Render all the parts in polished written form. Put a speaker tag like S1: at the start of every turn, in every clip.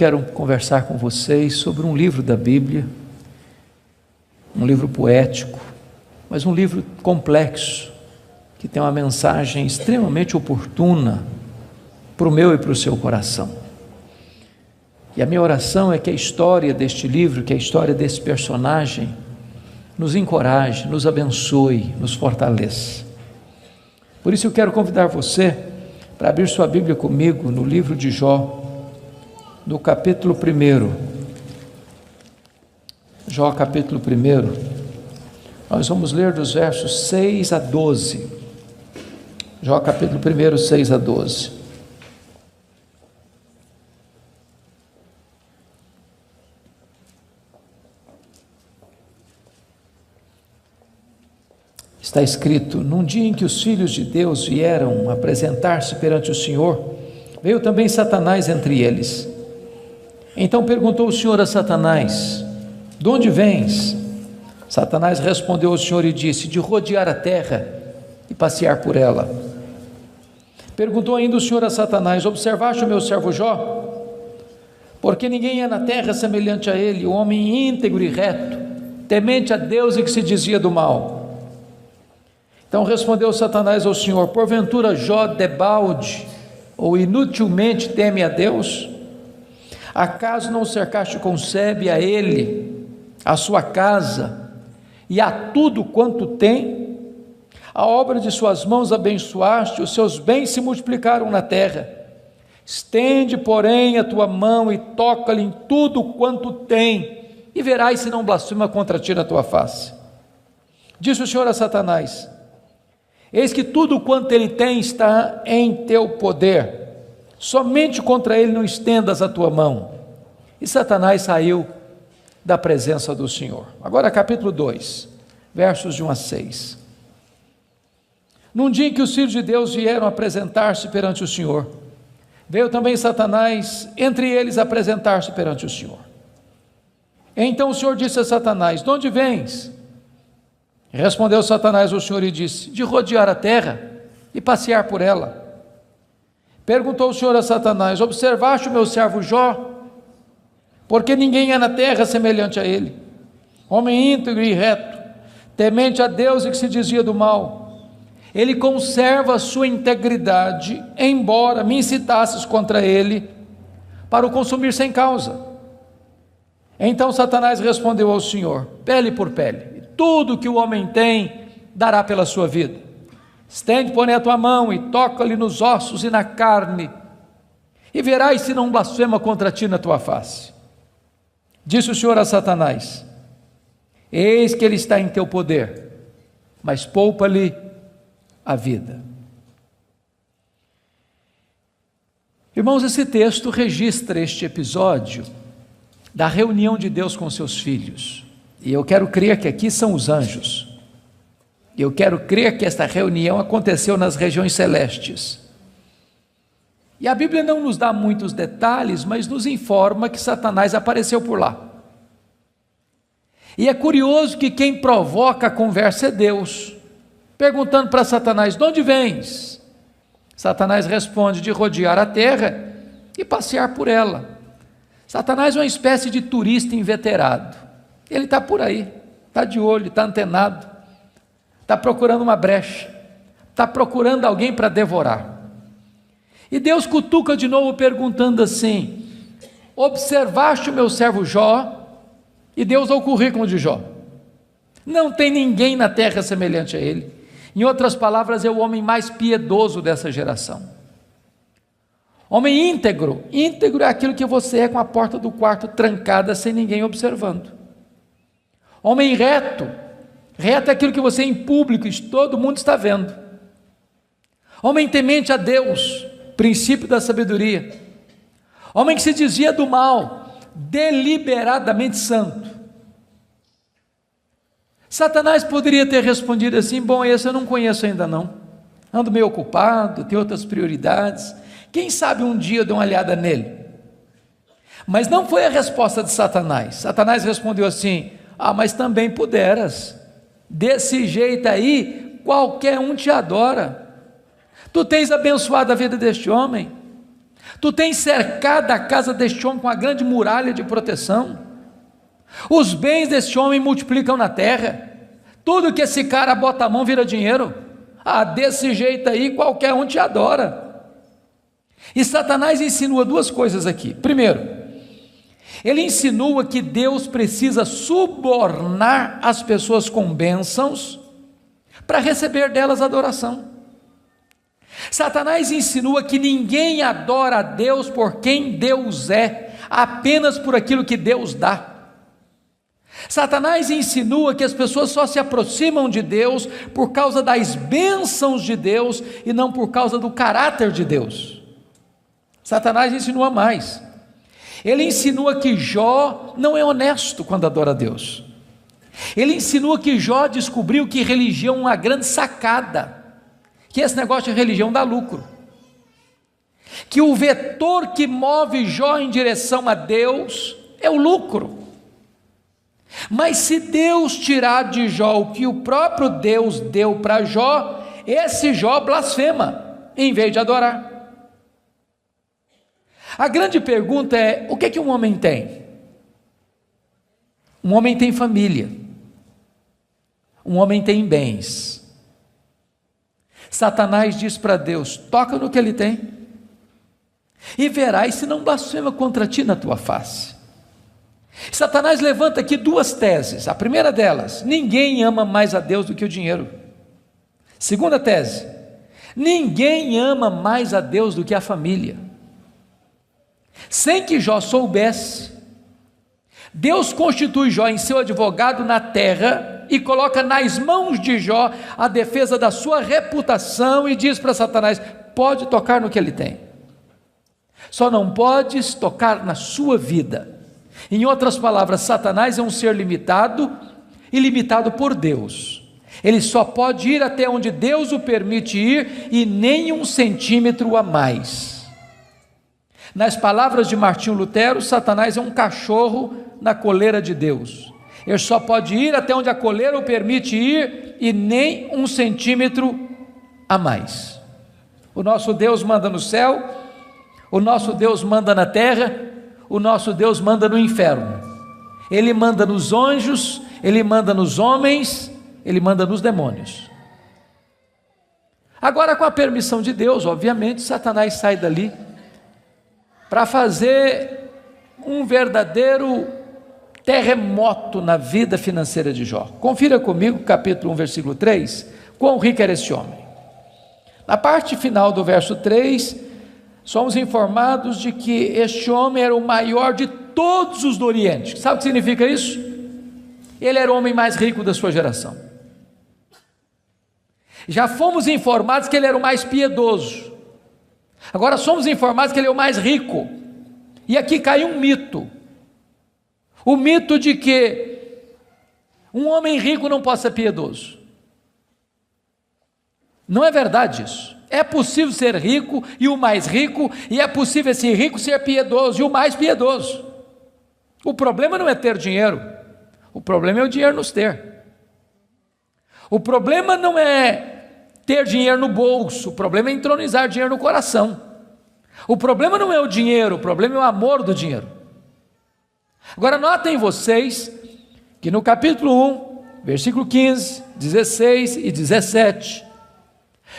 S1: quero conversar com vocês sobre um livro da Bíblia, um livro poético, mas um livro complexo, que tem uma mensagem extremamente oportuna para o meu e para o seu coração. E a minha oração é que a história deste livro, que a história desse personagem, nos encoraje, nos abençoe, nos fortaleça. Por isso eu quero convidar você para abrir sua Bíblia comigo no livro de Jó, no capítulo 1. Jó, capítulo 1. Nós vamos ler dos versos 6 a 12. Jó, capítulo 1, 6 a 12. Está escrito: num dia em que os filhos de Deus vieram apresentar-se perante o Senhor, veio também Satanás entre eles. Então perguntou o Senhor a Satanás: de onde vens? Satanás respondeu ao Senhor e disse: de rodear a terra e passear por ela. Perguntou ainda o Senhor a Satanás: observaste o meu servo Jó? Porque ninguém é na terra semelhante a ele, o homem íntegro e reto, temente a Deus e que se desvia do mal. Então respondeu Satanás ao Senhor: porventura Jó debalde ou inutilmente teme a Deus? Acaso não o cercaste com sebe a ele, a sua casa e a tudo quanto tem? A obra de suas mãos abençoaste, os seus bens se multiplicaram na terra. Estende, porém, a tua mão e toca-lhe em tudo quanto tem, e verás se não blasfema contra ti na tua face. Disse o Senhor a Satanás: eis que tudo quanto ele tem está em teu poder, somente contra ele não estendas a tua mão. E Satanás saiu da presença do Senhor. Agora capítulo 2, versos de 1 a 6. Num dia em que os filhos de Deus vieram apresentar-se perante o Senhor, veio também Satanás entre eles apresentar-se perante o Senhor. Então o Senhor disse a Satanás: de onde vens? Respondeu Satanás ao Senhor e disse: de rodear a terra e passear por ela. Perguntou o Senhor a Satanás: observaste o meu servo Jó? Porque ninguém é na terra semelhante a ele, homem íntegro e reto, temente a Deus e que se desvia do mal. Ele conserva a sua integridade, embora me incitasses contra ele para o consumir sem causa. Então Satanás respondeu ao Senhor: pele por pele, tudo que o homem tem dará pela sua vida. Estende, porém, a tua mão e toca-lhe nos ossos e na carne, e verás se não blasfema contra ti na tua face. Disse o Senhor a Satanás: eis que ele está em teu poder, mas poupa-lhe a vida. Irmãos, esse texto registra este episódio da reunião de Deus com seus filhos. E eu quero crer que aqui são os anjos. Eu quero crer que esta reunião aconteceu nas regiões celestes. E a Bíblia não nos dá muitos detalhes, mas nos informa que Satanás apareceu por lá. E é curioso que quem provoca a conversa é Deus, perguntando para Satanás: de onde vens? Satanás responde: de rodear a terra e passear por ela. Satanás é uma espécie de turista inveterado. Ele está por aí, está de olho, está antenado, está procurando uma brecha, está procurando alguém para devorar. E Deus cutuca de novo perguntando assim: observaste o meu servo Jó? E Deus dá o currículo de Jó. Não tem ninguém na terra semelhante a ele. Em outras palavras, é o homem mais piedoso dessa geração. Homem íntegro. Íntegro é aquilo que você é com a porta do quarto trancada sem ninguém observando. Homem reto. Reto é aquilo que você é em público e todo mundo está vendo. Homem temente a Deus, princípio da sabedoria. Homem que se desvia do mal, deliberadamente santo. Satanás poderia ter respondido assim: bom, esse eu não conheço ainda não, ando meio ocupado, tenho outras prioridades, quem sabe um dia eu dou uma olhada nele. Mas não foi a resposta de Satanás. Satanás respondeu assim: mas também puderas, desse jeito aí, qualquer um te adora, tu tens abençoado a vida deste homem, Tu tens cercado a casa deste homem com uma grande muralha de proteção. Os bens deste homem multiplicam na terra. Tudo que esse cara bota a mão vira dinheiro. Desse jeito aí qualquer um te adora. E Satanás insinua duas coisas aqui. Primeiro, ele insinua que Deus precisa subornar as pessoas com bênçãos para receber delas adoração. Satanás insinua que ninguém adora a Deus por quem Deus é, apenas por aquilo que Deus dá. Satanás insinua que as pessoas só se aproximam de Deus por causa das bênçãos de Deus e não por causa do caráter de Deus. Satanás insinua mais. Ele insinua que Jó não é honesto quando adora a Deus. Ele insinua que Jó descobriu que religião é uma grande sacada, que esse negócio de religião dá lucro, que o vetor que move Jó em direção a Deus é o lucro. Mas se Deus tirar de Jó o que o próprio Deus deu para Jó, esse Jó blasfema, em vez de adorar. A grande pergunta é: o que é que um homem tem? Um homem tem família, um homem tem bens. Satanás diz para Deus: toca no que ele tem, e verás se não blasfema contra ti na tua face. Satanás levanta aqui duas teses. A primeira delas: ninguém ama mais a Deus do que o dinheiro. Segunda tese: ninguém ama mais a Deus do que a família. Sem que Jó soubesse, Deus constitui Jó em seu advogado na terra e coloca nas mãos de Jó a defesa da sua reputação e diz para Satanás: pode tocar no que ele tem, só não podes tocar na sua vida. Em outras palavras, Satanás é um ser limitado e limitado por Deus. Ele só pode ir até onde Deus o permite ir e nem 1 centímetro a mais. Nas palavras de Martinho Lutero, Satanás é um cachorro na coleira de Deus. Ele só pode ir até onde a coleira o permite ir e nem 1 centímetro a mais. O nosso Deus manda no céu, o nosso Deus manda na terra, o nosso Deus manda no inferno. Ele manda nos anjos, ele manda nos homens, ele manda nos demônios. Agora, com a permissão de Deus, obviamente, Satanás sai dali para fazer um verdadeiro terremoto na vida financeira de Jó. Confira comigo, capítulo 1, versículo 3, quão rico era esse homem. Na parte final do verso 3, somos informados de que este homem era o maior de todos os do Oriente. Sabe o que significa isso? Ele era o homem mais rico da sua geração. Já fomos informados que ele era o mais piedoso. Agora somos informados que ele é o mais rico. E aqui cai um mito. O mito de que um homem rico não pode ser piedoso. Não é verdade isso. É possível ser rico e o mais rico, e é possível esse rico ser piedoso e o mais piedoso. O problema não é ter dinheiro, o problema é o dinheiro nos ter. O problema não é ter dinheiro no bolso, o problema é entronizar dinheiro no coração. O problema não é o dinheiro, o problema é o amor do dinheiro. Agora notem vocês que no capítulo 1, versículo 15, 16 e 17,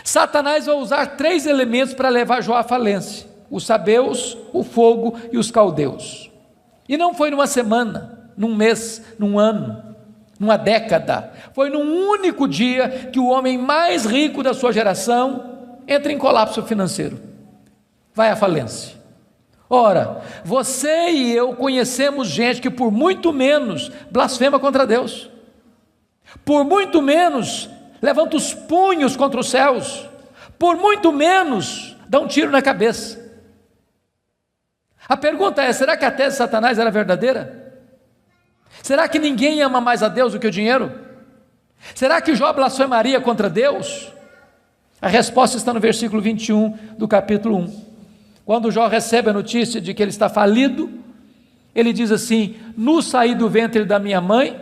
S1: Satanás vai usar 3 elementos para levar Jó à falência: os sabeus, o fogo e os caldeus. E não foi numa semana, num mês, num ano, numa década. Foi num único dia que o homem mais rico da sua geração entra em colapso financeiro, vai à falência. Ora, você e eu conhecemos gente que por muito menos blasfema contra Deus, por muito menos levanta os punhos contra os céus, por muito menos dá um tiro na cabeça. A pergunta é: será que a tese de Satanás era verdadeira? Será que ninguém ama mais a Deus do que o dinheiro? Será que Jó blasfemaria contra Deus? A resposta está no versículo 21 do capítulo 1. Quando Jó recebe a notícia de que ele está falido, ele diz assim: nu saí do ventre da minha mãe,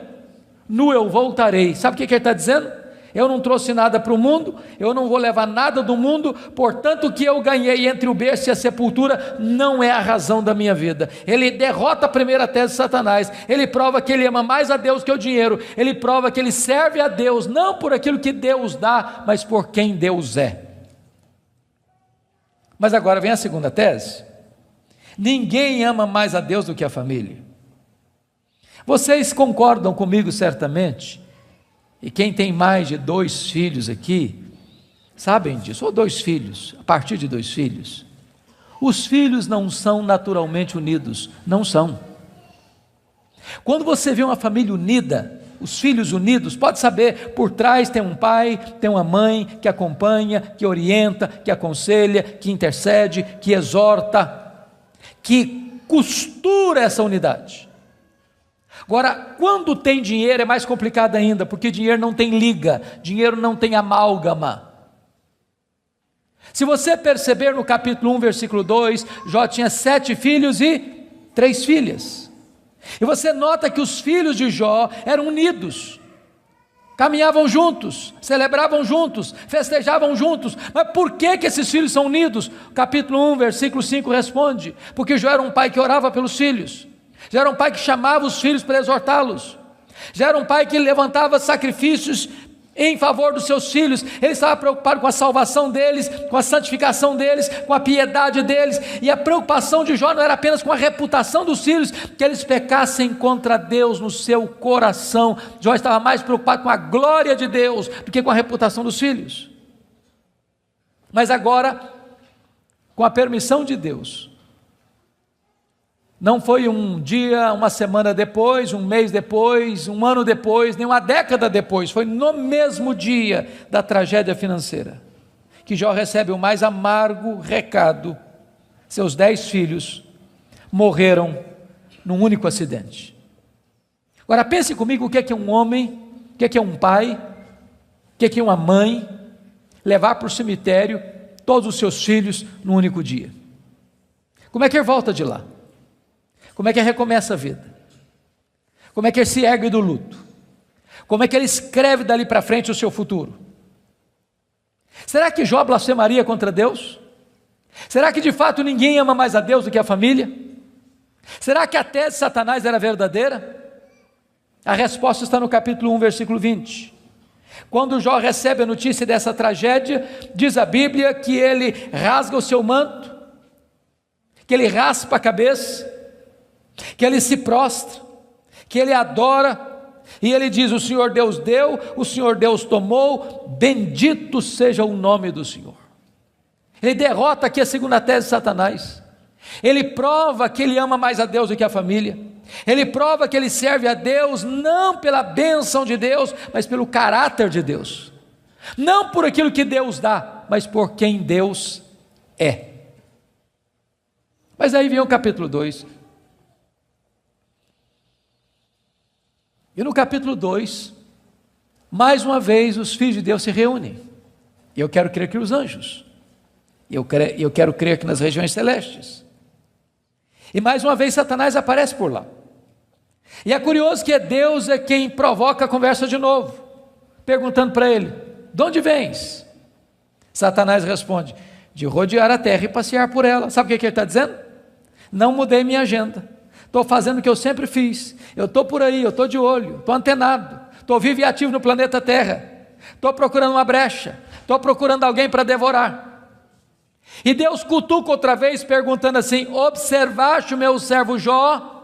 S1: nu eu voltarei. Sabe o que ele está dizendo? eu não trouxe nada para o mundo, eu não vou levar nada do mundo, portanto o que eu ganhei entre o berço e a sepultura não é a razão da minha vida. Ele derrota a primeira tese de Satanás, ele prova que ele ama mais a Deus que o dinheiro, ele prova que ele serve a Deus, não por aquilo que Deus dá, mas por quem Deus é. Mas agora vem a segunda tese: ninguém ama mais a Deus do que a família. Vocês concordam comigo certamente, e quem tem mais de 2 filhos aqui, sabem disso, ou 2 filhos, a partir de 2 filhos, os filhos não são naturalmente unidos, não são. Quando você vê uma família unida, os filhos unidos, pode saber, por trás tem um pai, tem uma mãe que acompanha, que orienta, que aconselha, que intercede, que exorta, que costura essa unidade. Agora, quando tem dinheiro é mais complicado ainda, porque dinheiro não tem liga, dinheiro não tem amálgama. Se você perceber no capítulo 1, versículo 2, Jó tinha 7 filhos e 3 filhas. E você nota que os filhos de Jó eram unidos, caminhavam juntos, celebravam juntos, festejavam juntos. Mas por que esses filhos são unidos? Capítulo 1, versículo 5 responde: porque Jó era um pai que orava pelos filhos, já era um pai que chamava os filhos para exortá-los, já era um pai que levantava sacrifícios em favor dos seus filhos. Ele estava preocupado com a salvação deles, com a santificação deles, com a piedade deles, e a preocupação de Jó não era apenas com a reputação dos filhos, que eles pecassem contra Deus no seu coração. Jó estava mais preocupado com a glória de Deus do que com a reputação dos filhos. Mas agora, com a permissão de Deus, não foi um dia, uma semana depois, um mês depois, um ano depois, nem uma década depois, foi no mesmo dia da tragédia financeira, que Jó recebe o mais amargo recado: seus 10 filhos morreram num único acidente. Agora pense comigo, o que é um homem, o que é um pai, o que é uma mãe, levar para o cemitério todos os seus filhos num único dia. Como é que ele volta de lá? Como é que ele recomeça a vida? Como é que ele se ergue do luto? Como é que ele escreve dali para frente o seu futuro? Será que Jó blasfemaria contra Deus? Será que de fato ninguém ama mais a Deus do que a família? Será que a tese de Satanás era verdadeira? A resposta está no capítulo 1, versículo 20. Quando Jó recebe a notícia dessa tragédia, diz a Bíblia que ele rasga o seu manto, que ele raspa a cabeça, que ele se prostra, que ele adora, e ele diz: o Senhor Deus deu, o Senhor Deus tomou, bendito seja o nome do Senhor. Ele derrota aqui a segunda tese de Satanás, ele prova que ele ama mais a Deus do que a família, ele prova que ele serve a Deus não pela bênção de Deus, mas pelo caráter de Deus, não por aquilo que Deus dá, mas por quem Deus é. Mas aí vem o capítulo 2, e no capítulo 2, mais uma vez os filhos de Deus se reúnem. Eu quero crer que os anjos, eu quero crer que nas regiões celestes, e mais uma vez Satanás aparece por lá. E é curioso que Deus é quem provoca a conversa de novo, perguntando para ele: de onde vens? Satanás responde: de rodear a terra e passear por ela. Sabe o que ele está dizendo? Não mudei minha agenda, estou fazendo o que eu sempre fiz, eu estou por aí, eu estou de olho, estou antenado, estou vivo e ativo no planeta Terra, estou procurando uma brecha, estou procurando alguém para devorar. E Deus cutuca outra vez, perguntando assim: observaste o meu servo Jó?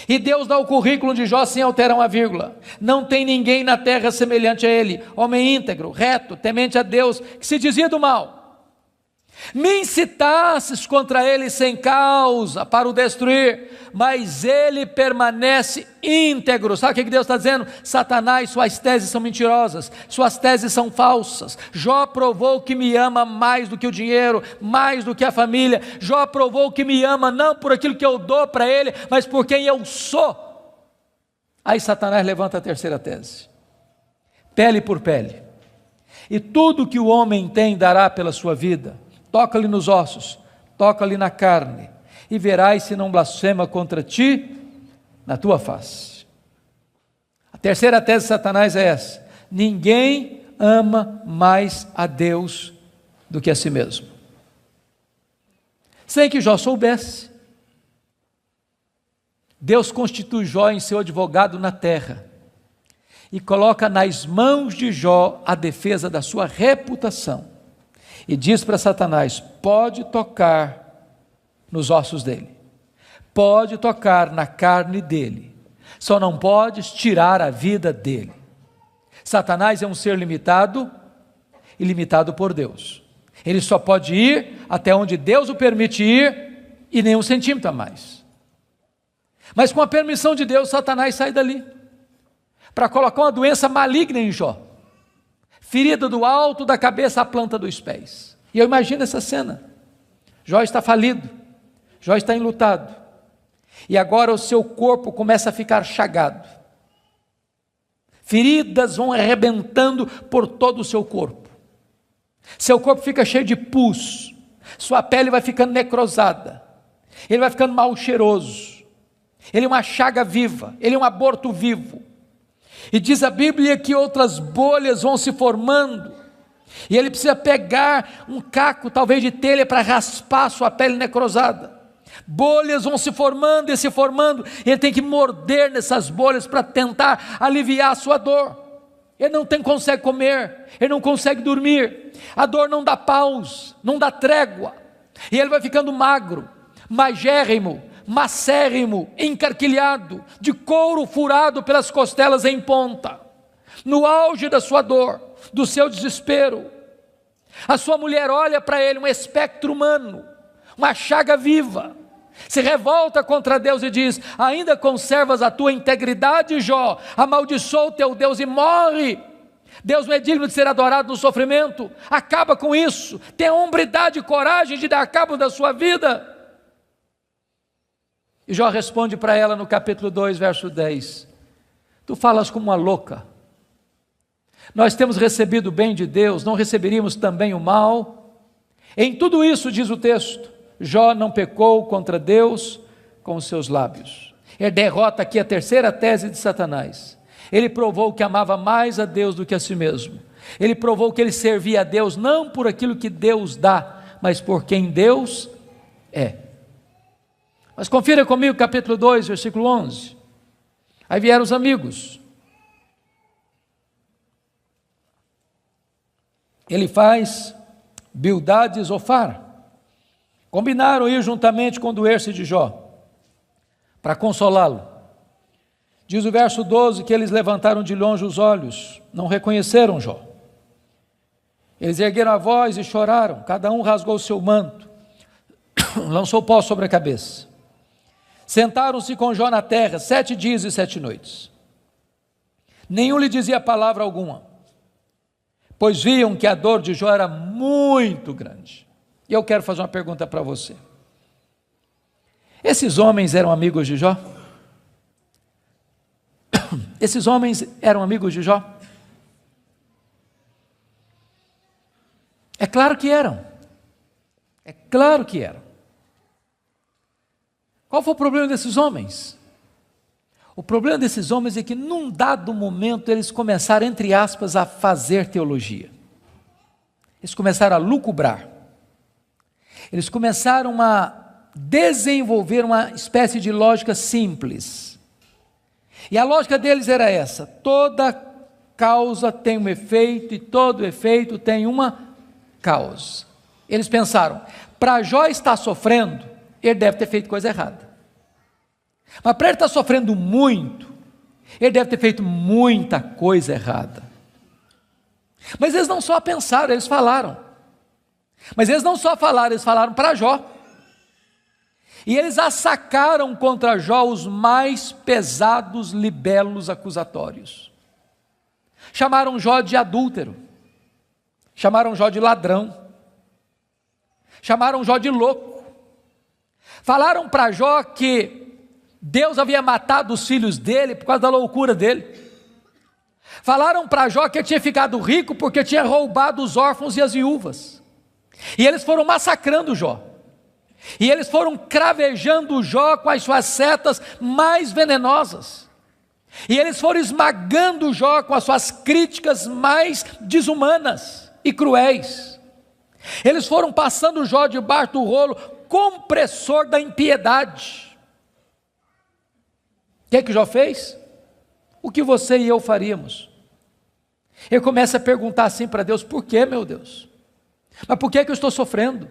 S1: E Deus dá o currículo de Jó sem alterar uma vírgula: não tem ninguém na terra semelhante a ele, homem íntegro, reto, temente a Deus, que se desvia do mal. Me incitasses contra ele sem causa para o destruir, mas ele permanece íntegro. Sabe o que Deus está dizendo? Satanás, suas teses são mentirosas, suas teses são falsas. Jó provou que me ama mais do que o dinheiro, mais do que a família. Jó provou que me ama não por aquilo que eu dou para ele, mas por quem eu sou. Aí Satanás levanta a terceira tese: pele por pele, e tudo que o homem tem dará pela sua vida. Toca-lhe nos ossos, toca-lhe na carne, e verás se não blasfema contra ti na tua face. A terceira tese de Satanás é essa: ninguém ama mais a Deus do que a si mesmo. Sem que Jó soubesse, Deus constitui Jó em seu advogado na terra e coloca nas mãos de Jó a defesa da sua reputação. E diz para Satanás: pode tocar nos ossos dele, pode tocar na carne dele, só não podes tirar a vida dele. Satanás é um ser limitado e limitado por Deus. Ele só pode ir até onde Deus o permite ir e nem um centímetro a mais. Mas com a permissão de Deus, Satanás sai dali para colocar uma doença maligna em Jó, ferida do alto da cabeça à planta dos pés. E eu imagino essa cena. Jó está falido, Jó está enlutado, e agora o seu corpo começa a ficar chagado. Feridas vão arrebentando por todo o seu corpo. Seu corpo fica cheio de pus, sua pele vai ficando necrosada, ele vai ficando mal cheiroso, ele é uma chaga viva, ele é um aborto vivo. E diz a Bíblia que outras bolhas vão se formando, e ele precisa pegar um caco, talvez de telha, para raspar sua pele necrosada. Bolhas vão se formando e se formando, ele tem que morder nessas bolhas para tentar aliviar a sua dor. Ele não consegue comer, ele não consegue dormir, a dor não dá pausa, não dá trégua, e ele vai ficando magro, magérrimo, macérrimo, encarquilhado, de couro furado pelas costelas em ponta, no auge da sua dor, do seu desespero. A sua mulher olha para ele, um espectro humano, uma chaga viva, se revolta contra Deus e diz: ainda conservas a tua integridade, Jó? Amaldiçoa o teu Deus e morre. Deus não é digno de ser adorado no sofrimento. Acaba com isso, tenha hombridade e coragem de dar cabo da sua vida. E Jó responde para ela no capítulo 2, verso 10: tu falas como uma louca. Nós temos recebido o bem de Deus, não receberíamos também o mal? Em tudo isso, diz o texto, Jó não pecou contra Deus com os seus lábios. Ele derrota aqui a terceira tese de Satanás. Ele provou que amava mais a Deus do que a si mesmo. Ele provou que ele servia a Deus não por aquilo que Deus dá, mas por quem Deus é. Mas confira comigo capítulo 2, versículo 11. Aí vieram os amigos. Elifaz, Bildade e Zofar combinaram ir juntamente condoer-se de Jó, para consolá-lo. Diz o verso 12 que eles levantaram de longe os olhos, não reconheceram Jó. Eles ergueram a voz e choraram, cada um rasgou o seu manto, lançou pó sobre a cabeça. Sentaram-se com Jó na terra 7 dias e 7 noites. Nenhum lhe dizia palavra alguma, pois viam que a dor de Jó era muito grande. E eu quero fazer uma pergunta para você. Esses homens eram amigos de Jó? Esses homens eram amigos de Jó? É claro que eram. É claro que eram. Qual foi o problema desses homens? O problema desses homens é que num dado momento eles começaram, entre aspas, a fazer teologia. Eles começaram a lucubrar. Eles começaram a desenvolver uma espécie de lógica simples. E a lógica deles era essa: toda causa tem um efeito e todo efeito tem uma causa. Eles pensaram, para Jó estar sofrendo, ele deve ter feito coisa errada. Mas para ele estar sofrendo muito, ele deve ter feito muita coisa errada. Mas eles não só pensaram, eles falaram. Mas eles não só falaram, eles falaram para Jó. E eles assacaram contra Jó os mais pesados libelos acusatórios. Chamaram Jó de adúltero, chamaram Jó de ladrão, chamaram Jó de louco. Falaram para Jó que Deus havia matado os filhos dele por causa da loucura dele. Falaram para Jó que ele tinha ficado rico porque tinha roubado os órfãos e as viúvas. E eles foram massacrando Jó. E eles foram cravejando Jó com as suas setas mais venenosas. E eles foram esmagando Jó com as suas críticas mais desumanas e cruéis. Eles foram passando Jó debaixo do rolo compressor da impiedade. O que é que Jó fez? O que você e eu faríamos? Ele começa a perguntar assim para Deus: por que, meu Deus? Mas por que eu estou sofrendo?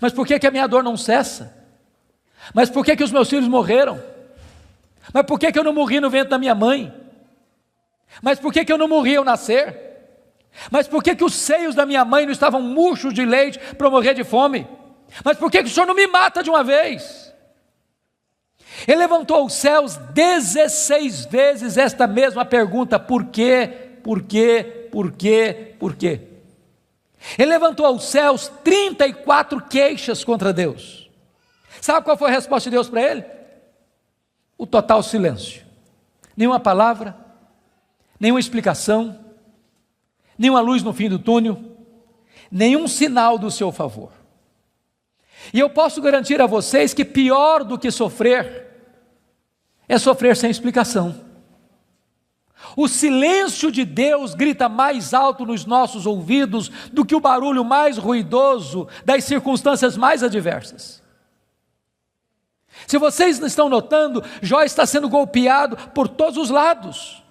S1: Mas por que a minha dor não cessa? Mas por que os meus filhos morreram? Mas por que eu não morri no ventre da minha mãe? Mas por que eu não morri ao nascer? Mas por que os seios da minha mãe não estavam murchos de leite para eu morrer de fome? Mas por que o Senhor não me mata de uma vez? Ele levantou os céus 16 vezes esta mesma pergunta: por quê, por quê, por quê, por quê? Ele levantou aos céus 34 queixas contra Deus. Sabe qual foi a resposta de Deus para ele? O total silêncio. Nenhuma palavra, nenhuma explicação, nenhuma luz no fim do túnel, nenhum sinal do seu favor. E eu posso garantir a vocês que pior do que sofrer é sofrer sem explicação. O silêncio de Deus grita mais alto nos nossos ouvidos do que o barulho mais ruidoso das circunstâncias mais adversas. Se vocês não estão notando, Jó está sendo golpeado por todos os lados.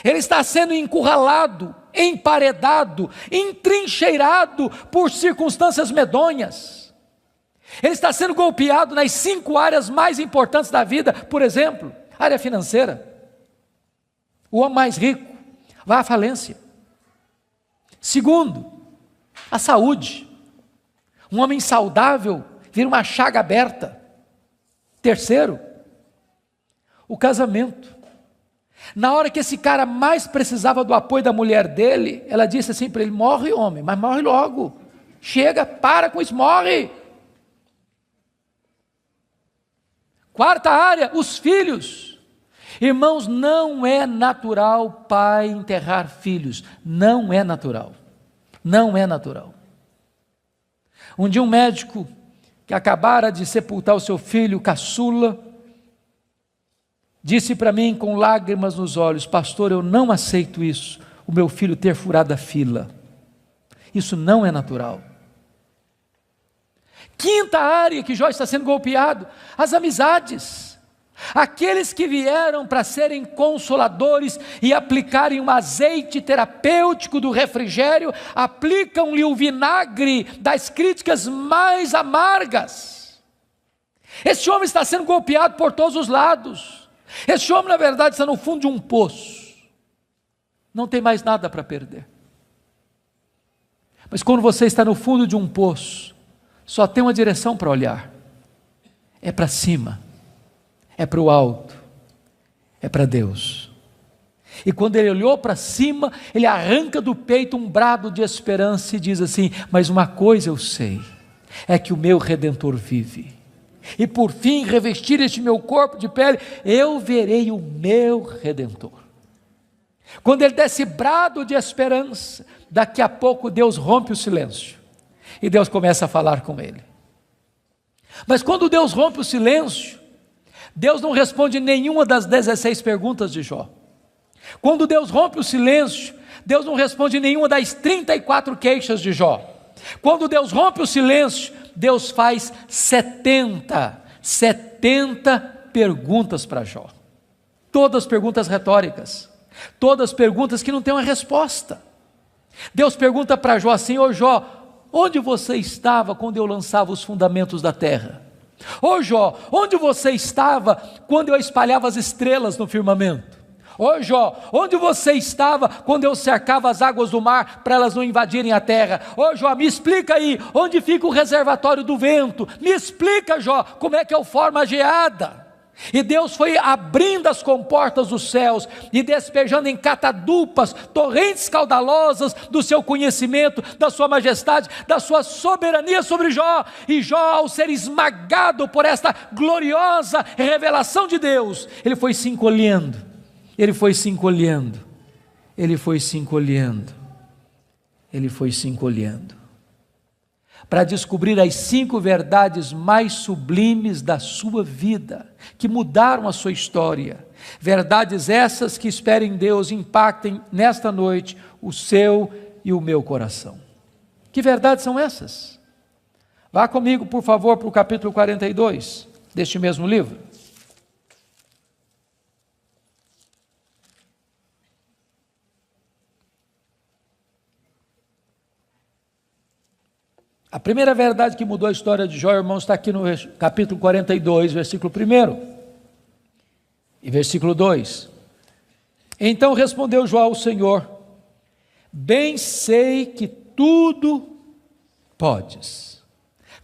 S1: Ele está sendo encurralado, emparedado, entrincheirado por circunstâncias medonhas. Ele está sendo golpeado nas 5 áreas mais importantes da vida. Por exemplo, área financeira. O homem mais rico vai à falência. Segundo, a saúde. Um homem saudável vira uma chaga aberta. Terceiro, o casamento. Na hora que esse cara mais precisava do apoio da mulher dele, ela disse assim para ele: morre, homem, mas morre logo. Chega, para com isso, morre. Quarta área, os filhos. Irmãos, não é natural pai enterrar filhos. Não é natural. Não é natural. Um dia um médico que acabara de sepultar o seu filho caçula, disse para mim com lágrimas nos olhos: pastor, eu não aceito isso, o meu filho ter furado a fila. Isso não é natural. Quinta área que Jó está sendo golpeado: as amizades. Aqueles que vieram para serem consoladores e aplicarem um azeite terapêutico do refrigério, aplicam-lhe o vinagre das críticas mais amargas. Esse homem está sendo golpeado por todos os lados. Esse homem, na verdade, está no fundo de um poço. Não tem mais nada para perder. Mas quando você está no fundo de um poço, só tem uma direção para olhar: é para cima. É para o alto, é para Deus. E quando ele olhou para cima, ele arranca do peito um brado de esperança e diz assim: mas uma coisa eu sei, é que o meu Redentor vive, e por fim revestir este meu corpo de pele, eu verei o meu Redentor. Quando ele dá esse brado de esperança, daqui a pouco Deus rompe o silêncio, e Deus começa a falar com ele. Mas quando Deus rompe o silêncio, Deus não responde nenhuma das 16 perguntas de Jó. Quando Deus rompe o silêncio, Deus não responde nenhuma das 34 queixas de Jó. Quando Deus rompe o silêncio, Deus faz 70 perguntas para Jó. Todas perguntas retóricas, todas perguntas que não têm uma resposta. Deus pergunta para Jó assim: ô Jó, onde você estava quando eu lançava os fundamentos da terra? Ô Jó, onde você estava quando eu espalhava as estrelas no firmamento? Ô Jó, onde você estava quando eu cercava as águas do mar para elas não invadirem a terra? Ô Jó, me explica aí, onde fica o reservatório do vento? Me explica, Jó, como é que eu formo a geada? E Deus foi abrindo as comportas dos céus e despejando em catadupas, torrentes caudalosas do seu conhecimento, da sua majestade, da sua soberania sobre Jó. E Jó, ao ser esmagado por esta gloriosa revelação de Deus, ele foi se encolhendo, ele foi se encolhendo, ele foi se encolhendo, ele foi se encolhendo, para descobrir as 5 verdades mais sublimes da sua vida, que mudaram a sua história Verdades essas que espero em Deus impactem nesta noite o seu e o meu coração. Que verdades são essas? Vá comigo, por favor, para o capítulo 42 deste mesmo livro. A primeira verdade que mudou a história de Jó, irmãos, está aqui no capítulo 42, versículo 1 e versículo 2. Então respondeu Jó ao Senhor: bem sei que tudo podes.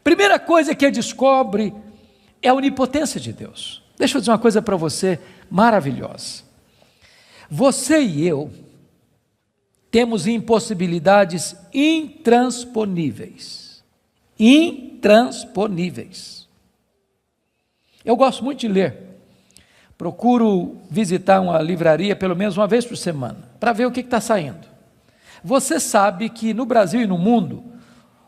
S1: Primeira coisa que ele descobre é a onipotência de Deus. Deixa eu dizer uma coisa para você maravilhosa. Você e eu temos impossibilidades intransponíveis. Intransponíveis. Eu gosto muito de ler. Procuro visitar uma livraria pelo menos uma vez por semana, para ver o que está saindo. Você sabe que no Brasil e no mundo,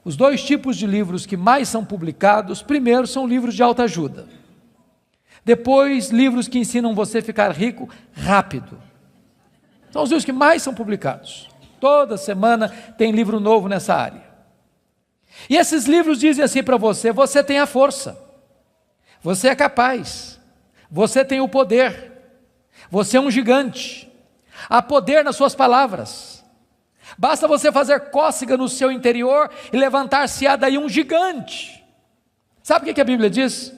S1: os dois tipos de livros que mais são publicados, primeiro são livros de autoajuda. Depois, livros que ensinam você a ficar rico rápido. São os livros que mais são publicados. Toda semana tem livro novo nessa área. E esses livros dizem assim para você: você tem a força, você é capaz, você tem o poder, você é um gigante, há poder nas suas palavras, basta você fazer cócega no seu interior e levantar-se-á daí um gigante. Sabe o que a Bíblia diz?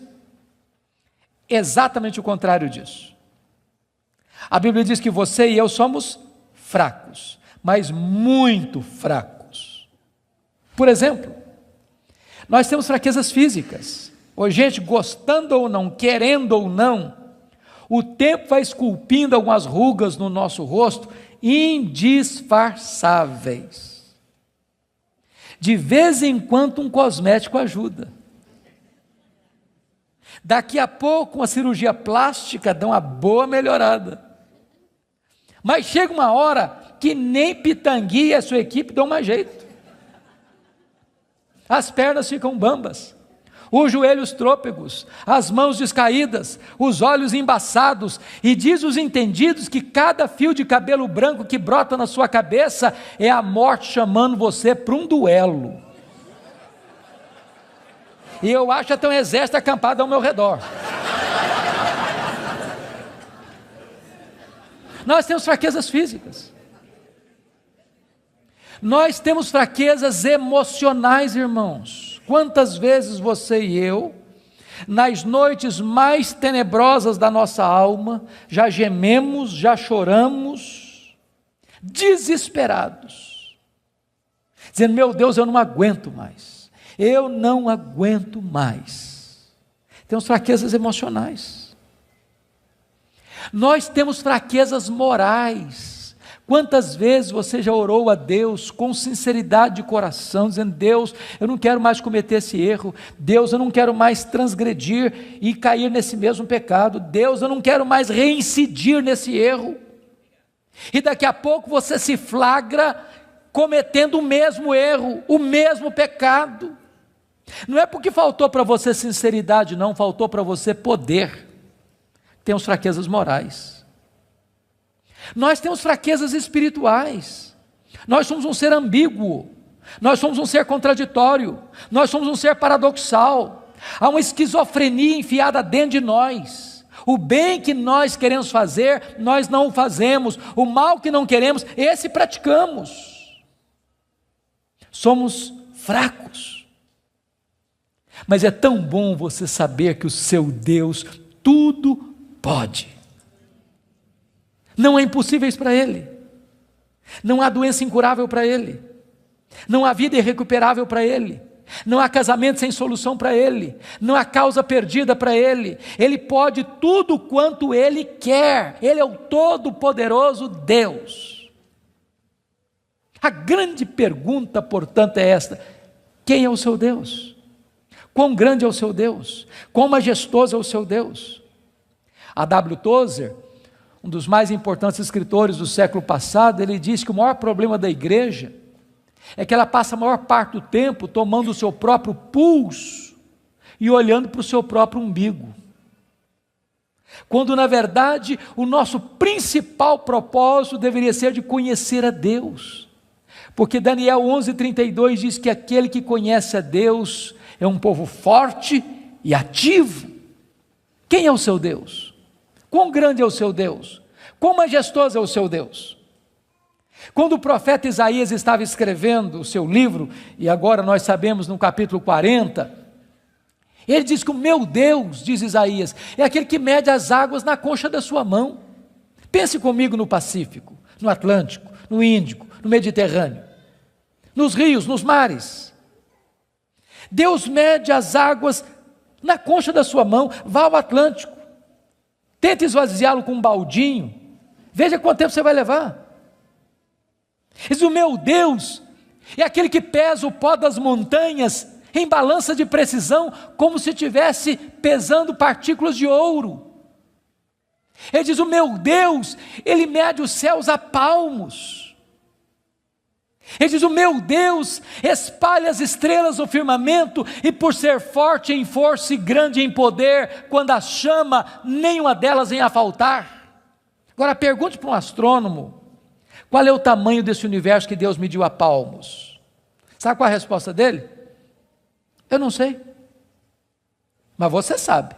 S1: Exatamente o contrário disso. A Bíblia diz que você e eu somos fracos, mas muito fracos. Por exemplo, nós temos fraquezas físicas. Hoje, gente, gostando ou não, querendo ou não, o tempo vai esculpindo algumas rugas no nosso rosto, indisfarçáveis. De vez em quando um cosmético ajuda. Daqui a pouco uma cirurgia plástica dá uma boa melhorada. Mas chega uma hora que nem Pitangui e a sua equipe dão mais jeito. As pernas ficam bambas, os joelhos trôpegos, as mãos descaídas, os olhos embaçados, e diz os entendidos que cada fio de cabelo branco que brota na sua cabeça é a morte chamando você para um duelo. E eu acho até um exército acampado ao meu redor. Nós temos fraquezas físicas. Nós temos fraquezas emocionais, irmãos. Quantas vezes você e eu, nas noites mais tenebrosas da nossa alma, já gememos, já choramos, desesperados, dizendo: meu Deus, eu não aguento mais, eu não aguento mais. Temos fraquezas emocionais. Nós temos fraquezas morais. Quantas vezes você já orou a Deus com sinceridade de coração, dizendo: Deus, eu não quero mais cometer esse erro, Deus, eu não quero mais transgredir e cair nesse mesmo pecado, Deus, eu não quero mais reincidir nesse erro, e daqui a pouco você se flagra cometendo o mesmo erro, o mesmo pecado. Não é porque faltou para você sinceridade, não, faltou para você poder. Temos fraquezas morais. Nós temos fraquezas espirituais. Nós somos um ser ambíguo, nós somos um ser contraditório, nós somos um ser paradoxal. Há uma esquizofrenia enfiada dentro de nós. O bem que nós queremos fazer, nós não o fazemos. O mal que não queremos, esse praticamos. Somos fracos. Mas é tão bom você saber que o seu Deus tudo pode. Não há impossíveis para Ele, não há doença incurável para Ele, não há vida irrecuperável para Ele, não há casamento sem solução para Ele, não há causa perdida para Ele. Ele pode tudo quanto Ele quer. Ele é o todo-poderoso Deus. A grande pergunta, portanto, é esta: quem é o seu Deus? Quão grande é o seu Deus? Quão majestoso é o seu Deus? A W. Tozer, um dos mais importantes escritores do século passado, ele diz que o maior problema da igreja é que ela passa a maior parte do tempo tomando o seu próprio pulso e olhando para o seu próprio umbigo. quando na verdade o nosso principal propósito deveria ser de conhecer a Deus, porque Daniel 11:32 diz que aquele que conhece a Deus é um povo forte e ativo. Quem é o seu Deus? Quão grande é o seu Deus? Quão majestoso é o seu Deus? Quando o profeta Isaías estava escrevendo o seu livro, e agora nós sabemos no capítulo 40, ele diz que o meu Deus, diz Isaías, é aquele que mede as águas na concha da sua mão. Pense comigo no Pacífico, no Atlântico, no Índico, no Mediterrâneo, nos rios, nos mares. Deus mede as águas na concha da sua mão. Vá ao Atlântico, tente esvaziá-lo com um baldinho, veja quanto tempo você vai levar. Diz: o meu Deus é aquele que pesa o pó das montanhas em balança de precisão, como se estivesse pesando partículas de ouro. Ele diz: o meu Deus, ele mede os céus a palmos. Ele diz: o meu Deus espalha as estrelas no firmamento, e por ser forte em força e grande em poder, quando as chama, nenhuma delas vem a faltar. Agora pergunte para um astrônomo, qual é o tamanho desse universo que Deus mediu a palmos? Sabe qual é a resposta dele? Eu não sei. Mas você sabe.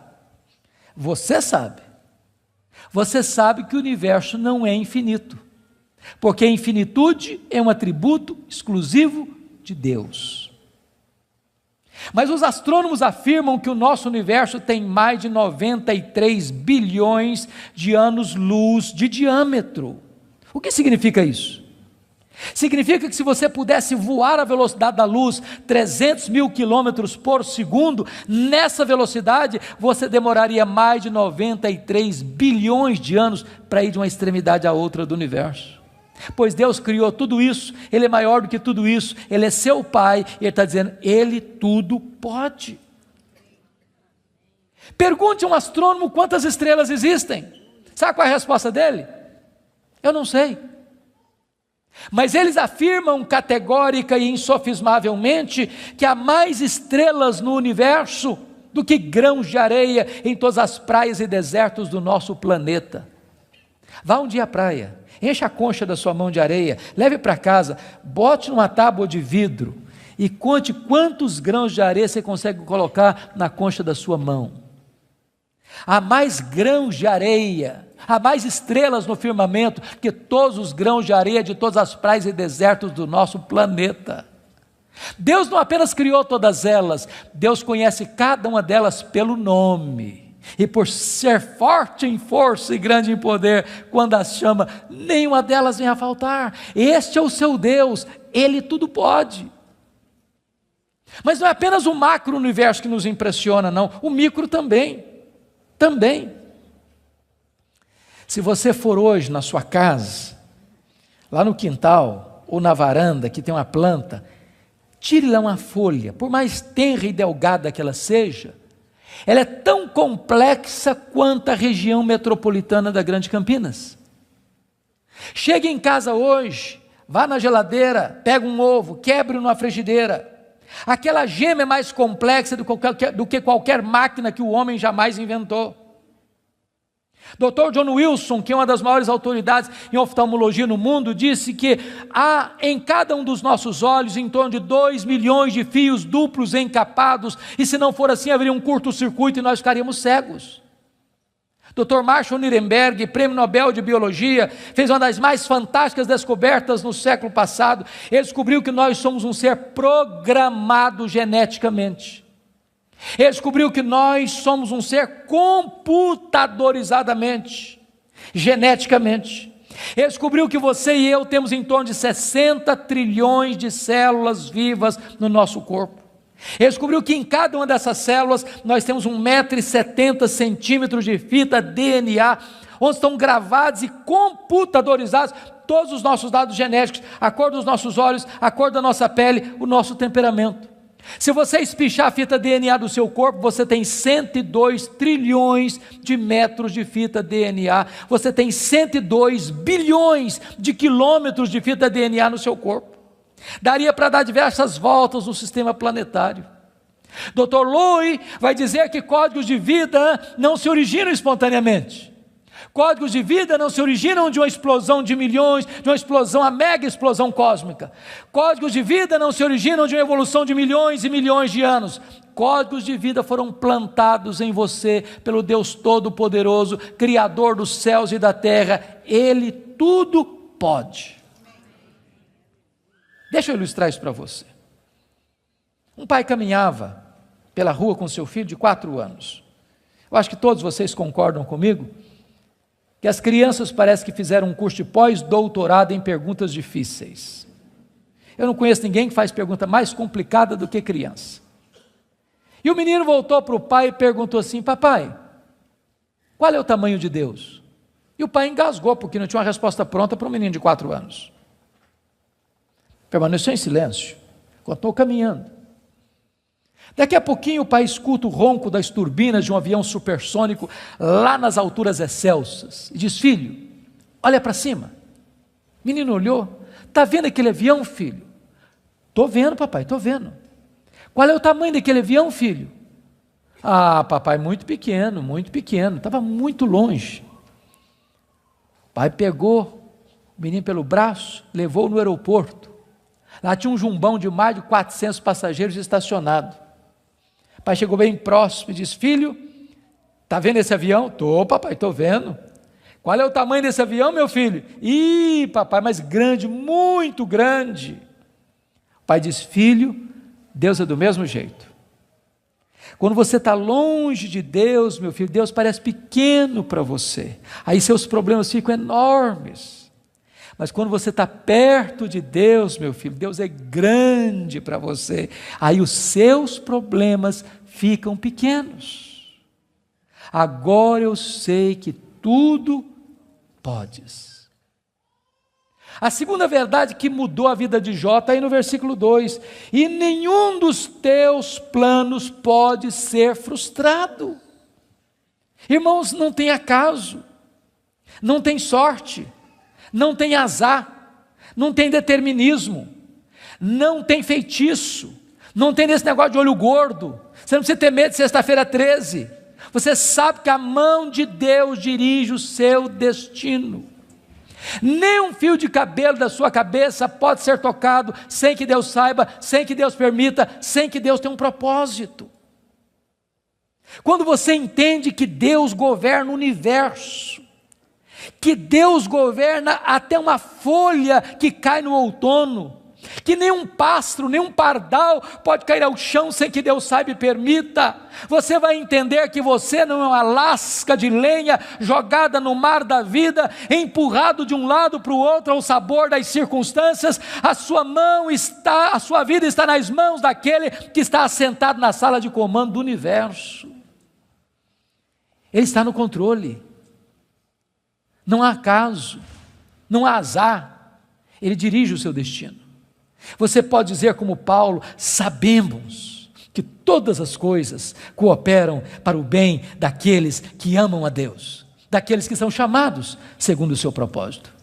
S1: Você sabe. Você sabe que o universo não é infinito, porque a infinitude é um atributo exclusivo de Deus. Mas os astrônomos afirmam que o nosso universo tem mais de 93 bilhões de anos-luz de diâmetro. O que significa isso? Significa que se você pudesse voar à velocidade da luz, 300 mil quilômetros por segundo, nessa velocidade você demoraria mais de 93 bilhões de anos para ir de uma extremidade à outra do universo. Pois Deus criou tudo isso, Ele é maior do que tudo isso, Ele é seu Pai, e Ele está dizendo: Ele tudo pode. Pergunte a um astrônomo quantas estrelas existem. Sabe qual é a resposta dele? Eu não sei. Mas eles afirmam categórica e insofismavelmente que há mais estrelas no universo do que grãos de areia em todas as praias e desertos do nosso planeta. Vá um dia à praia, encha a concha da sua mão de areia, leve para casa, bote numa tábua de vidro e conte quantos grãos de areia você consegue colocar na concha da sua mão. Há mais grãos de areia, há mais estrelas no firmamento que todos os grãos de areia de todas as praias e desertos do nosso planeta. Deus não apenas criou todas elas, Deus conhece cada uma delas pelo nome, e por ser forte em força e grande em poder, quando as chama, nenhuma delas vem a faltar. Este é o seu Deus, Ele tudo pode. Mas não é apenas o macro-universo que nos impressiona, não, o micro também. Se você for hoje na sua casa, lá no quintal ou na varanda que tem uma planta, tire lá uma folha, por mais tenra e delgada que ela seja, ela é tão complexa quanto a região metropolitana da Grande Campinas. Chegue em casa hoje, vá na geladeira, pega um ovo, quebre numa frigideira. Aquela gema é mais complexa do que qualquer máquina que o homem jamais inventou. Dr. John Wilson, que é uma das maiores autoridades em oftalmologia no mundo, disse que há em cada um dos nossos olhos em torno de 2 milhões de fios duplos encapados, e se não for assim haveria um curto-circuito e nós ficaríamos cegos. Dr. Marshall Nirenberg, prêmio Nobel de Biologia, fez uma das mais fantásticas descobertas no século passado. Ele descobriu que nós somos um ser programado geneticamente. Ele descobriu que nós somos um ser computadorizadamente, geneticamente. Ele descobriu que você e eu temos em torno de 60 trilhões de células vivas no nosso corpo. Ele descobriu que em cada uma dessas células nós temos 1,70 m de fita DNA, onde estão gravados e computadorizados todos os nossos dados genéticos, a cor dos nossos olhos, a cor da nossa pele, o nosso temperamento. Se você espichar a fita DNA do seu corpo, você tem 102 trilhões de metros de fita DNA, você tem 102 bilhões de quilômetros de fita DNA no seu corpo. Daria para dar diversas voltas no sistema planetário. Dr. Louis vai dizer que códigos de vida não se originam espontaneamente. Códigos de vida não se originam de uma explosão de milhões, de uma explosão, a mega explosão cósmica. Códigos de vida não se originam de uma evolução de milhões e milhões de anos. Códigos de vida foram plantados em você pelo Deus Todo-Poderoso, Criador dos céus e da terra. Ele tudo pode. Deixa eu ilustrar isso para você. Um pai caminhava pela rua com seu filho de 4 anos. Eu acho que todos vocês concordam comigo que as crianças parece que fizeram um curso de pós-doutorado em perguntas difíceis. Eu não conheço ninguém que faz pergunta mais complicada do que criança. E o menino voltou para o pai e perguntou assim: papai, qual é o tamanho de Deus? E o pai engasgou, porque não tinha uma resposta pronta para um menino de 4 anos. Permaneceu em silêncio, continuou caminhando. Daqui a pouquinho o pai escuta o ronco das turbinas de um avião supersônico lá nas alturas excelsas e diz: filho, olha para cima. O menino olhou: está vendo aquele avião, filho? Estou vendo, papai, estou vendo. Qual é o tamanho daquele avião, filho? Ah, papai, muito pequeno, estava muito longe. O pai pegou o menino pelo braço, levou no aeroporto. Lá tinha um jumbão de mais de 400 passageiros estacionado. O pai chegou bem próximo e disse: filho, está vendo esse avião? Estou, papai, estou vendo. Qual é o tamanho desse avião, meu filho? Ih, papai, mas grande, muito grande. O pai disse: filho, Deus é do mesmo jeito. Quando você está longe de Deus, meu filho, Deus parece pequeno para você. Aí seus problemas ficam enormes. Mas quando você está perto de Deus, meu filho, Deus é grande para você. Aí os seus problemas ficam pequenos. Agora eu sei que tudo podes. A segunda verdade que mudou a vida de Jó está aí no versículo 2. E nenhum dos teus planos pode ser frustrado. Irmãos, não tem acaso, não tem sorte, não tem azar, não tem determinismo, não tem feitiço, não tem esse negócio de olho gordo. Você não precisa ter medo de sexta-feira 13. Você sabe que a mão de Deus dirige o seu destino. Nem um fio de cabelo da sua cabeça pode ser tocado sem que Deus saiba, sem que Deus permita, sem que Deus tenha um propósito. Quando você entende que Deus governa o universo, que Deus governa até uma folha que cai no outono, que nenhum pássaro, nenhum pardal pode cair ao chão sem que Deus saiba e permita, você vai entender que você não é uma lasca de lenha jogada no mar da vida, empurrado de um lado para o outro ao sabor das circunstâncias. A sua vida está nas mãos daquele que está assentado na sala de comando do universo. Ele está no controle. Não há acaso, não há azar, ele dirige o seu destino. Você pode dizer como Paulo: sabemos que todas as coisas cooperam para o bem daqueles que amam a Deus, daqueles que são chamados segundo o seu propósito.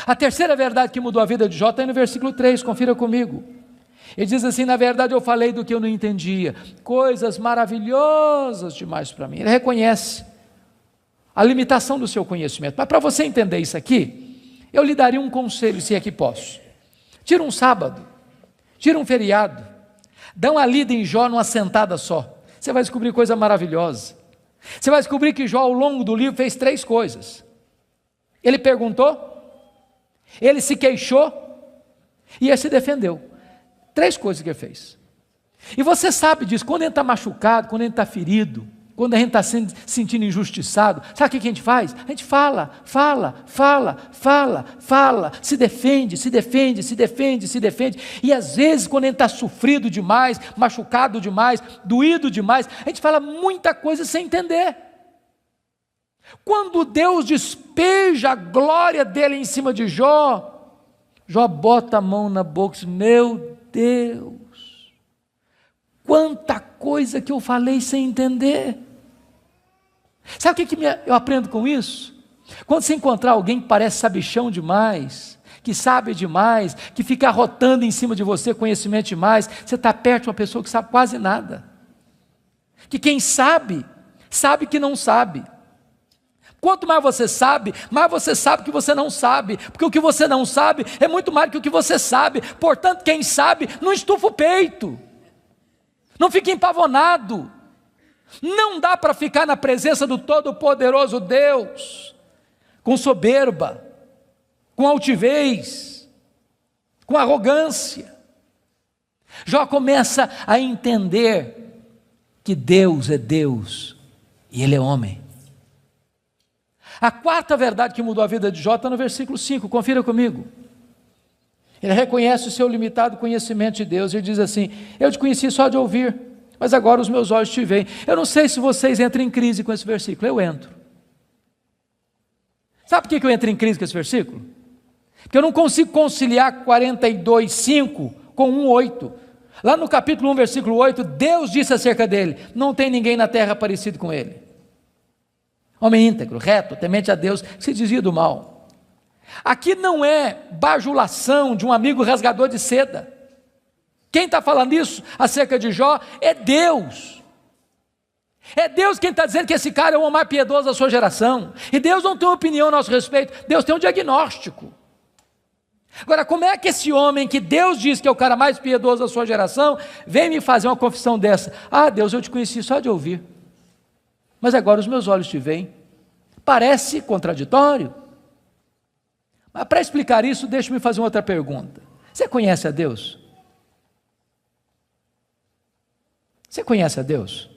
S1: A terceira verdade que mudou a vida de Jó está aí no versículo 3, confira comigo. Ele diz assim: na verdade eu falei do que eu não entendia, coisas maravilhosas demais para mim. Ele reconhece a limitação do seu conhecimento. Mas para você entender isso aqui, eu lhe daria um conselho, se é que posso. Tira um sábado, tira um feriado, dá uma lida em Jó numa sentada só. Você vai descobrir coisa maravilhosa. Você vai descobrir que Jó, ao longo do livro, fez 3 coisas. Ele perguntou, ele se queixou e ele se defendeu. 3 coisas que ele fez. E você sabe disso, quando ele está machucado, quando ele está ferido, quando a gente está se sentindo injustiçado, sabe o que a gente faz? A gente fala, se defende, e às vezes quando a gente está sofrido demais, machucado demais, doído demais, a gente fala muita coisa sem entender. Quando Deus despeja a glória dele em cima de Jó, Jó bota a mão na boca e diz: meu Deus, quanta coisa que eu falei sem entender. Sabe o que eu aprendo com isso? Quando você encontrar alguém que parece sabichão demais, que sabe demais, que fica arrotando em cima de você conhecimento demais, você está perto de uma pessoa que sabe quase nada. que quem sabe, sabe que não sabe. Quanto mais você sabe que você não sabe, porque o que você não sabe é muito mais do que o que você sabe. Portanto, quem sabe, não estufa o peito, não fica empavonado. Não dá para ficar na presença do Todo-Poderoso Deus com soberba, com altivez, com arrogância. Jó começa a entender que Deus é Deus e Ele é homem. A quarta verdade que mudou a vida de Jó está no versículo 5, confira comigo. Ele reconhece o seu limitado conhecimento de Deus, ele diz assim: eu te conheci só de ouvir, mas agora os meus olhos te veem. Eu não sei se vocês entram em crise com esse versículo, eu entro. Sabe por que eu entro em crise com esse versículo? Porque eu não consigo conciliar 42:5 com 1:8. Lá no capítulo 1, versículo 8, Deus disse acerca dele: não tem ninguém na terra parecido com ele. Homem íntegro, reto, temente a Deus, que se desvia do mal. Aqui não é bajulação de um amigo rasgador de seda. Quem está falando isso acerca de Jó é Deus. É Deus quem está dizendo que esse cara é o homem mais piedoso da sua geração. E Deus não tem uma opinião a nosso respeito, Deus tem um diagnóstico. Agora, como é que esse homem que Deus diz que é o cara mais piedoso da sua geração, vem me fazer uma confissão dessa? Ah, Deus, eu te conheci só de ouvir, mas agora os meus olhos te veem. Parece contraditório. Mas para explicar isso, deixe-me fazer uma outra pergunta. Você conhece a Deus? Você conhece a Deus?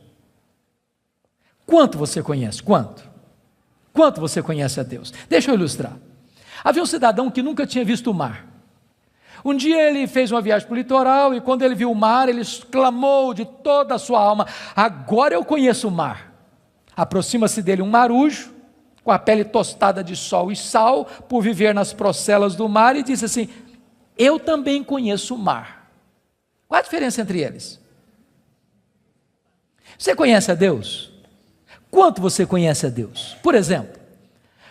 S1: Quanto você conhece? Quanto? Quanto você conhece a Deus? Deixa eu ilustrar. Havia um cidadão que nunca tinha visto o mar. Um dia ele fez uma viagem para o litoral e quando ele viu o mar, ele exclamou de toda a sua alma: agora eu conheço o mar. Aproxima-se dele um marujo, com a pele tostada de sol e sal, por viver nas procelas do mar, e disse assim: eu também conheço o mar. Qual a diferença entre eles? Você conhece a Deus? Quanto você conhece a Deus? Por exemplo,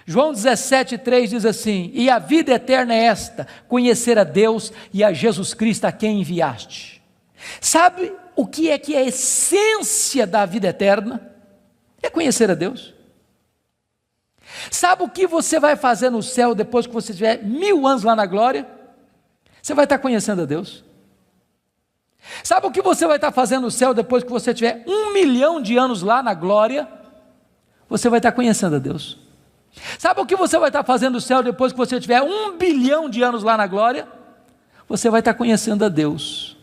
S1: João 17,3 diz assim: e a vida eterna é esta, conhecer a Deus e a Jesus Cristo a quem enviaste. Sabe o que é a essência da vida eterna? É conhecer a Deus. Sabe o que você vai fazer no céu depois que você tiver 1000 anos lá na glória? Você vai estar conhecendo a Deus. Sabe o que você vai estar fazendo no céu depois que você tiver 1 milhão de anos lá na glória? Você vai estar conhecendo a Deus. Sabe o que você vai estar fazendo no céu depois que você tiver 1 bilhão de anos lá na glória? Você vai estar conhecendo a Deus.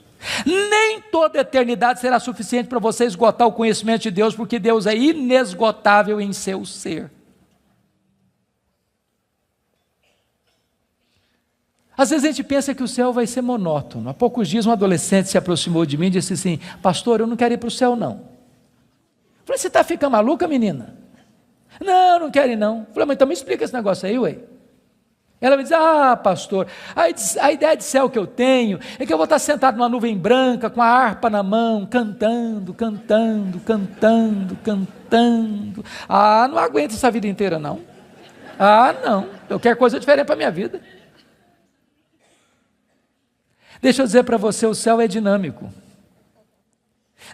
S1: Nem toda a eternidade será suficiente para você esgotar o conhecimento de Deus, porque Deus é inesgotável em seu ser. Às vezes a gente pensa que o céu vai ser monótono. Há poucos dias um adolescente se aproximou de mim e disse assim: pastor, eu não quero ir para o céu não. Eu falei: você está ficando maluca, menina? Não, não quero ir não. Eu falei: mas então me explica esse negócio aí, ué. Ela me diz: ah, pastor, a ideia de céu que eu tenho é que eu vou estar sentado numa nuvem branca, com a harpa na mão, cantando. Ah, não aguento essa vida inteira não. Ah, não, eu quero coisa diferente para a minha vida. Deixa eu dizer para você, o céu é dinâmico.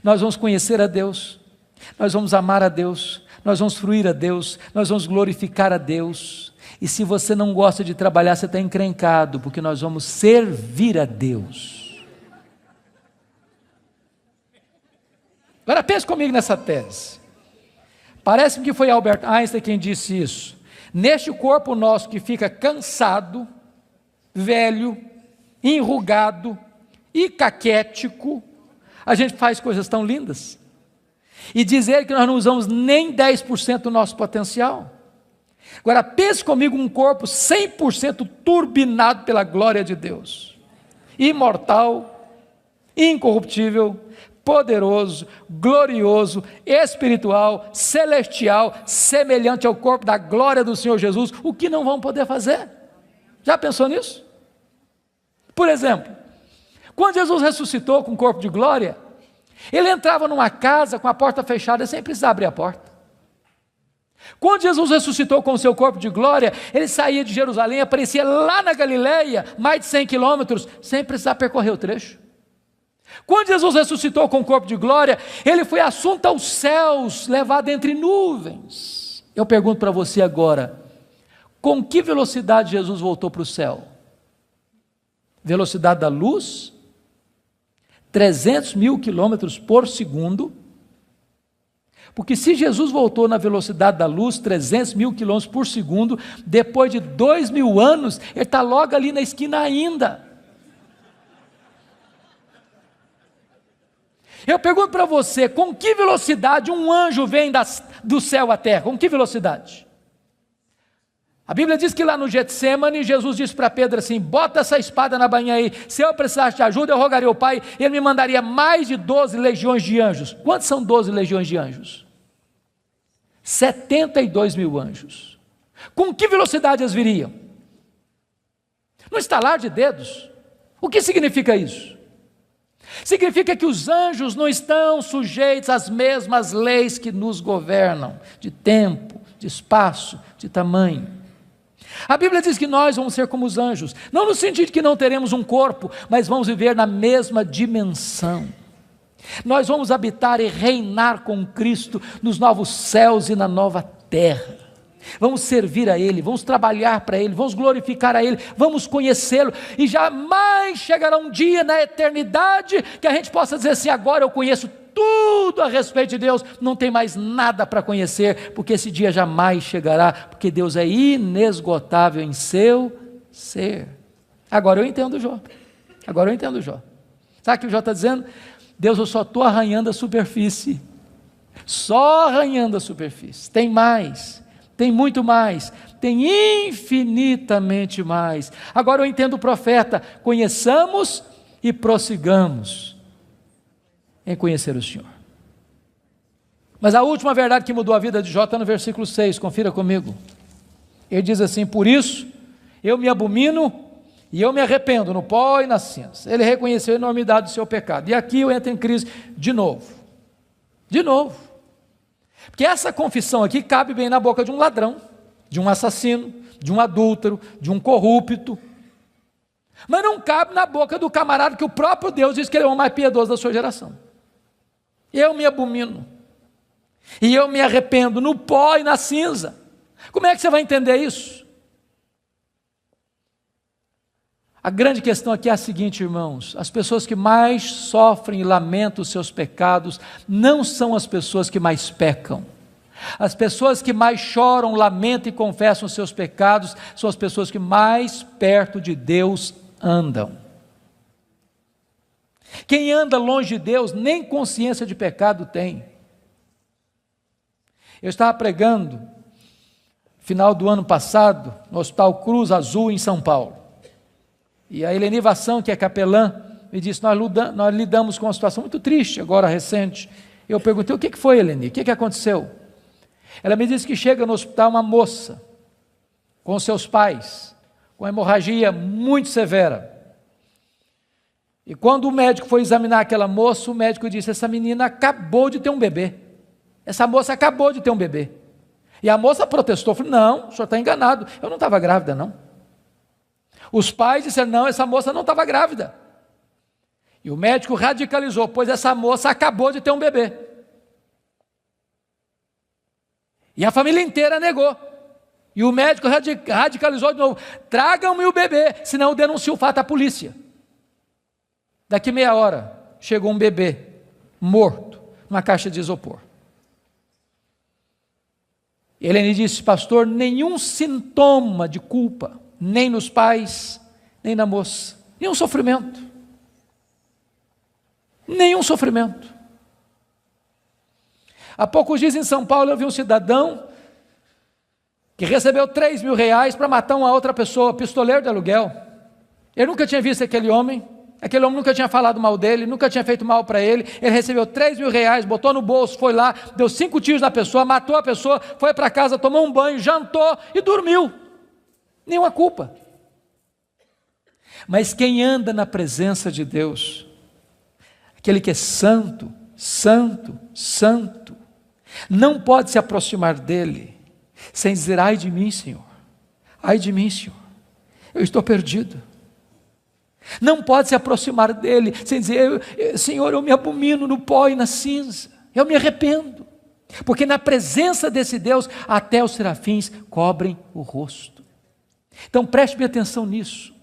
S1: Nós vamos conhecer a Deus, nós vamos amar a Deus, nós vamos fruir a Deus, nós vamos glorificar a Deus. E se você não gosta de trabalhar, você está encrencado, porque nós vamos servir a Deus. Agora pense comigo nessa tese. Parece-me que foi Albert Einstein quem disse isso. Neste corpo nosso que fica cansado, velho, enrugado e caquético, a gente faz coisas tão lindas. E dizer que nós não usamos nem 10% do nosso potencial. Agora pense comigo um corpo 100% turbinado pela glória de Deus, imortal, incorruptível, poderoso, glorioso, espiritual, celestial, semelhante ao corpo da glória do Senhor Jesus. O que não vão poder fazer? Já pensou nisso? Por exemplo, quando Jesus ressuscitou com o corpo de glória, ele entrava numa casa com a porta fechada sem precisar abrir a porta. Quando Jesus ressuscitou com o seu corpo de glória, ele saía de Jerusalém, aparecia lá na Galileia, mais de 100 quilômetros, sem precisar percorrer o trecho. Quando Jesus ressuscitou com o corpo de glória, ele foi assunto aos céus, levado entre nuvens. Eu pergunto para você agora, com que velocidade Jesus voltou para o céu? Velocidade da luz? 300 mil quilômetros por segundo? Porque se Jesus voltou na velocidade da luz, 300 mil quilômetros por segundo, depois de 2000 anos, ele está logo ali na esquina ainda. Eu pergunto para você, com que velocidade um anjo vem do céu à terra? Com que velocidade? A Bíblia diz que lá no Getsemane, Jesus disse para Pedro assim, bota essa espada na bainha aí, se eu precisasse de ajuda, eu rogaria ao Pai, ele me mandaria mais de 12 legiões de anjos. Quantos são 12 legiões de anjos? 72 mil anjos. Com que velocidade eles viriam? No estalar de dedos. O que significa isso? Significa que os anjos não estão sujeitos às mesmas leis que nos governam, de tempo, de espaço, de tamanho. A Bíblia diz que nós vamos ser como os anjos, não no sentido de que não teremos um corpo, mas vamos viver na mesma dimensão. Nós vamos habitar e reinar com Cristo nos novos céus e na nova terra. Vamos servir a Ele, vamos trabalhar para Ele, vamos glorificar a Ele, vamos conhecê-lo, e jamais chegará um dia na eternidade que a gente possa dizer assim, agora eu conheço tudo a respeito de Deus, não tem mais nada para conhecer, porque esse dia jamais chegará, porque Deus é inesgotável em seu ser. Agora eu entendo Jó, sabe o que o Jó está dizendo? Deus, eu só estou arranhando a superfície, só arranhando a superfície, tem mais, tem muito mais, tem infinitamente mais. Agora eu entendo o profeta, conheçamos e prossigamos em conhecer o Senhor. Mas a última verdade que mudou a vida de Jó está no versículo 6, confira comigo. Ele diz assim, por isso eu me abomino e eu me arrependo no pó e na cinza. Ele reconheceu a enormidade do seu pecado. E aqui eu entro em crise de novo. Porque essa confissão aqui cabe bem na boca de um ladrão, de um assassino, de um adúltero, de um corrupto. Mas não cabe na boca do camarada que o próprio Deus diz que ele é o mais piedoso da sua geração. Eu me abomino. E eu me arrependo no pó e na cinza. Como é que você vai entender isso? A grande questão aqui é a seguinte, irmãos, as pessoas que mais sofrem e lamentam os seus pecados não são as pessoas que mais pecam. As pessoas que mais choram, lamentam e confessam os seus pecados são as pessoas que mais perto de Deus andam. Quem anda longe de Deus nem consciência de pecado tem. Eu estava pregando final do ano passado no Hospital Cruz Azul em São Paulo. E a Eleni Vassão, que é capelã, me disse, nós lidamos com uma situação muito triste, agora recente. Eu perguntei, o que foi, Eleni? O que aconteceu? Ela me disse que chega no hospital uma moça, com seus pais, com hemorragia muito severa. E quando o médico foi examinar aquela moça, o médico disse, essa menina acabou de ter um bebê. Essa moça acabou de ter um bebê. E a moça protestou, falou, não, o senhor está enganado, eu não estava grávida não. Os pais disseram, não, essa moça não estava grávida. E o médico radicalizou, pois essa moça acabou de ter um bebê. E a família inteira negou. E o médico radicalizou de novo, tragam-me o bebê, senão eu denuncio o fato à polícia. Daqui meia hora, chegou um bebê, morto, numa caixa de isopor. E Helene disse, pastor, nenhum sintoma de culpa, nem nos pais, nem na moça, nenhum sofrimento. Há poucos dias em São Paulo eu vi um cidadão que recebeu 3 mil reais para matar uma outra pessoa, pistoleiro de aluguel. Ele nunca tinha visto aquele homem nunca tinha falado mal dele, nunca tinha feito mal para ele. Ele recebeu 3 mil reais, botou no bolso, foi lá, deu 5 tiros na pessoa, matou a pessoa, foi para casa, tomou um banho, jantou e dormiu. Nenhuma culpa. Mas quem anda na presença de Deus, aquele que é santo, não pode se aproximar dele sem dizer, ai de mim, Senhor, eu estou perdido. Não pode se aproximar dele sem dizer: Senhor, eu me abomino no pó e na cinza, eu me arrependo. Porque na presença desse Deus, até os serafins cobrem o rosto. Então preste bem atenção nisso.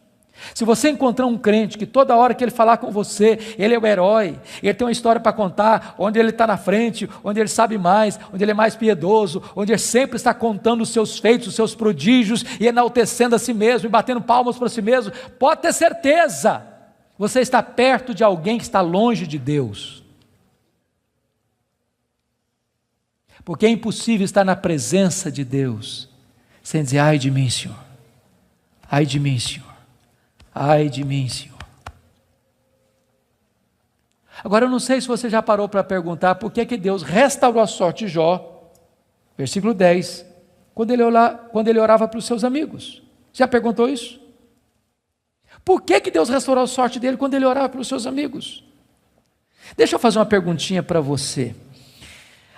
S1: Se você encontrar um crente que toda hora que ele falar com você, ele é o herói, ele tem uma história para contar, onde ele está na frente, onde ele sabe mais, onde ele é mais piedoso, onde ele sempre está contando os seus feitos, os seus prodígios, e enaltecendo a si mesmo, e batendo palmas para si mesmo, pode ter certeza, você está perto de alguém que está longe de Deus. Porque é impossível estar na presença de Deus sem dizer: ai de mim, Senhor, ai de mim, Senhor, ai de mim, Senhor. Agora eu não sei se você já parou para perguntar por que Deus restaurou a sorte de Jó, versículo 10, quando ele orava para os seus amigos. Já perguntou isso? Por que Deus restaurou a sorte dele quando ele orava pelos seus amigos? Deixa eu fazer uma perguntinha para você.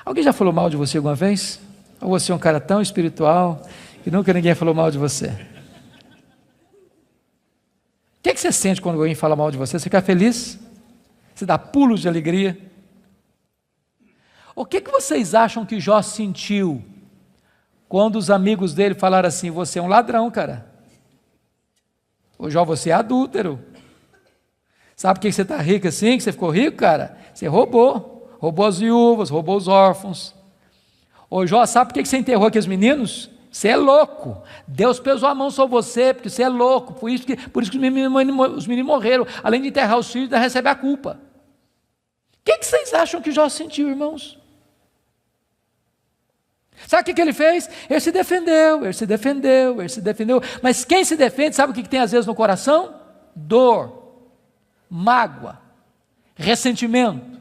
S1: Alguém já falou mal de você alguma vez? Ou você é um cara tão espiritual que nunca ninguém falou mal de você? O que você sente quando alguém fala mal de você? Você fica feliz? Você dá pulos de alegria? O que vocês acham que Jó sentiu quando os amigos dele falaram assim: você é um ladrão, cara? Ô Jó, você é adúltero. Sabe por que você está rico assim, que você ficou rico, cara? Você roubou as viúvas, roubou os órfãos. Ô Jó, sabe por que você enterrou aqueles meninos? Você é louco, Deus pesou a mão sobre você, porque você é louco, por isso que os meninos morreram, além de enterrar os filhos, ainda recebe a culpa. O que vocês acham que Jó sentiu, irmãos? Sabe o que ele fez? Ele se defendeu, mas quem se defende, sabe o que tem às vezes no coração? Dor, mágoa, ressentimento.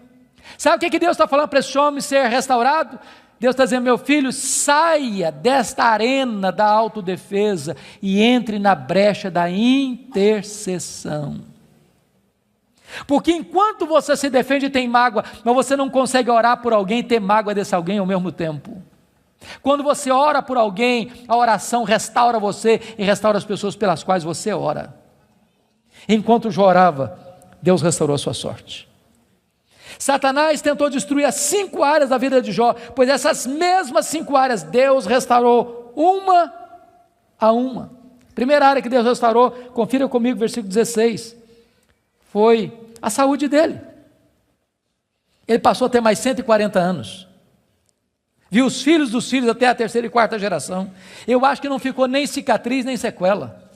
S1: Sabe o que Deus está falando para esse homem ser restaurado? Deus está dizendo: meu filho, saia desta arena da autodefesa e entre na brecha da intercessão. Porque enquanto você se defende e tem mágoa, mas você não consegue orar por alguém e ter mágoa desse alguém ao mesmo tempo. Quando você ora por alguém, a oração restaura você e restaura as pessoas pelas quais você ora. Enquanto Jó orava, Deus restaurou a sua sorte. Satanás tentou destruir as 5 áreas da vida de Jó, pois essas mesmas 5 áreas Deus restaurou uma a uma. Primeira área que Deus restaurou, confira comigo, versículo 16, foi a saúde dele. Ele passou a ter mais 140 anos. Viu os filhos dos filhos até a 3ª e 4ª geração. Eu acho que não ficou nem cicatriz, nem sequela.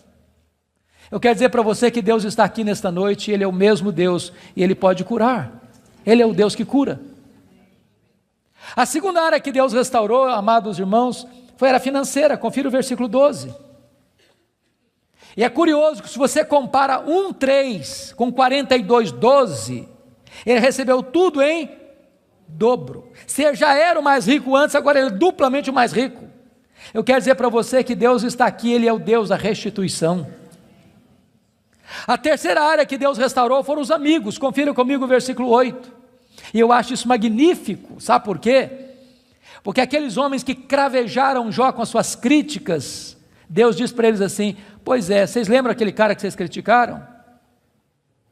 S1: Eu quero dizer para você que Deus está aqui nesta noite, Ele é o mesmo Deus, e Ele pode curar. Ele é o Deus que cura. A segunda área que Deus restaurou, amados irmãos, foi a financeira. Confira o versículo 12. E é curioso que se você compara 1:3 com 42:12, ele recebeu tudo em dobro. Você já era o mais rico antes, agora ele é duplamente o mais rico. Eu quero dizer para você que Deus está aqui, Ele é o Deus da restituição. A terceira área que Deus restaurou foram os amigos. Confira comigo o versículo 8. E eu acho isso magnífico. Sabe por quê? Porque aqueles homens que cravejaram Jó com as suas críticas, Deus diz para eles assim: pois é, vocês lembram aquele cara que vocês criticaram?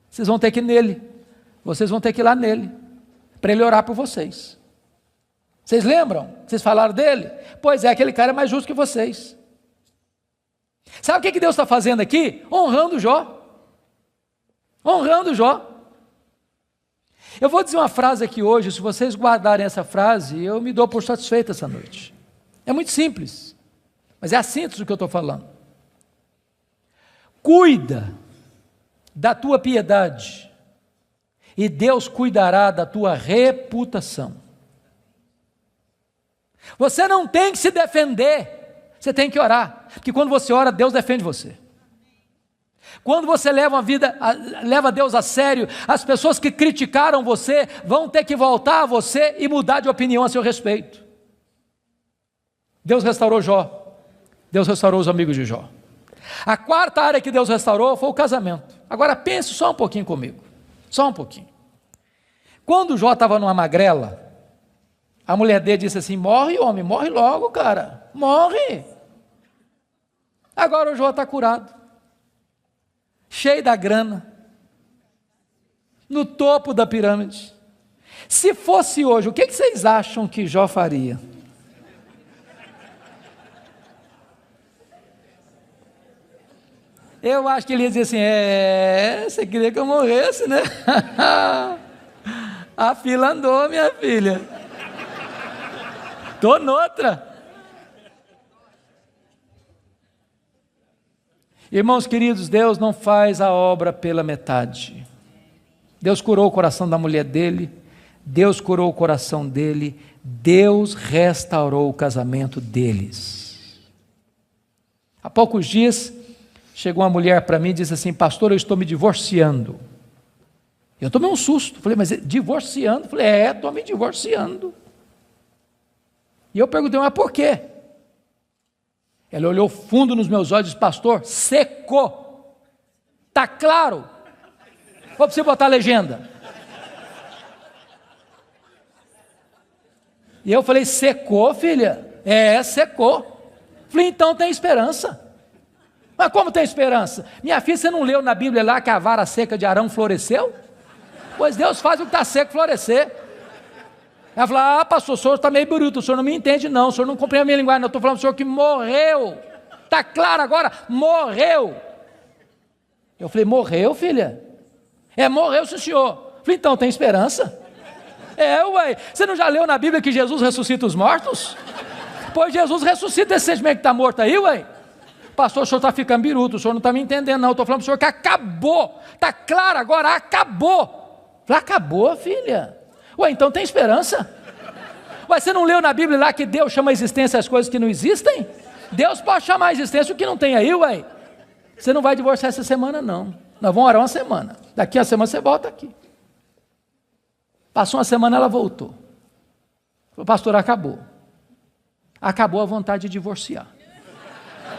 S1: Vocês vão ter que ir nele. Vocês vão ter que ir lá nele, para ele orar por vocês. Vocês lembram? Vocês falaram dele? Pois é, aquele cara é mais justo que vocês. Sabe o que Deus está fazendo aqui? Honrando Jó. Honrando Jó. Eu vou dizer uma frase aqui hoje, se vocês guardarem essa frase, eu me dou por satisfeito essa noite. É muito simples, mas é a síntese do que eu estou falando. Cuida da tua piedade, e Deus cuidará da tua reputação. Você não tem que se defender, você tem que orar, porque quando você ora, Deus defende você. Quando você leva Deus a sério, as pessoas que criticaram você vão ter que voltar a você e mudar de opinião a seu respeito. Deus restaurou Jó, Deus restaurou os amigos de Jó. A quarta área que Deus restaurou foi o casamento. Agora pense só um pouquinho comigo, só um pouquinho. Quando Jó estava numa magrela, a mulher dele disse assim: morre homem, morre logo cara, morre. Agora o Jó está curado. cheio da grana, no topo da pirâmide. Se fosse hoje, o que vocês acham que Jó faria? Eu acho que ele ia dizer assim, você queria que eu morresse, né? A fila andou, minha filha. Estou noutra. Irmãos queridos, Deus não faz a obra pela metade. Deus curou o coração da mulher dele, Deus curou o coração dele, Deus restaurou o casamento deles. Há poucos dias, chegou uma mulher para mim e disse assim: pastor, eu estou me divorciando. Eu tomei um susto, falei, mas divorciando? Falei, estou me divorciando. E eu perguntei, mas por quê? Ela olhou fundo nos meus olhos e disse: pastor, secou. Está claro? Vou para você botar a legenda. E eu falei, secou, filha? Secou. Falei, então tem esperança. Mas como tem esperança? Minha filha, você não leu na Bíblia lá que a vara seca de Arão floresceu? Pois Deus faz o que está seco florescer. Ela falou, pastor, o senhor está meio bruto, o senhor não me entende não, o senhor não compreende a minha linguagem, não, estou falando do senhor que morreu. Está claro agora? Morreu. Eu falei, morreu, filha? Morreu, sim, senhor. Falei, então tem esperança? Ué, você não já leu na Bíblia que Jesus ressuscita os mortos? Pois Jesus ressuscita esse sentimento que está morto aí, ué. Pastor, o senhor está ficando biruto, o senhor não está me entendendo não, eu estou falando para o senhor que acabou, está claro agora, acabou. Falei, acabou, filha? Ué, então tem esperança? Ué, você não leu na Bíblia lá que Deus chama a existência as coisas que não existem? Deus pode chamar a existência o que não tem aí, ué. Você não vai divorciar essa semana não, nós vamos orar uma semana, daqui a semana você volta aqui. Passou uma semana, ela voltou. Falei, pastor, acabou a vontade de divorciar.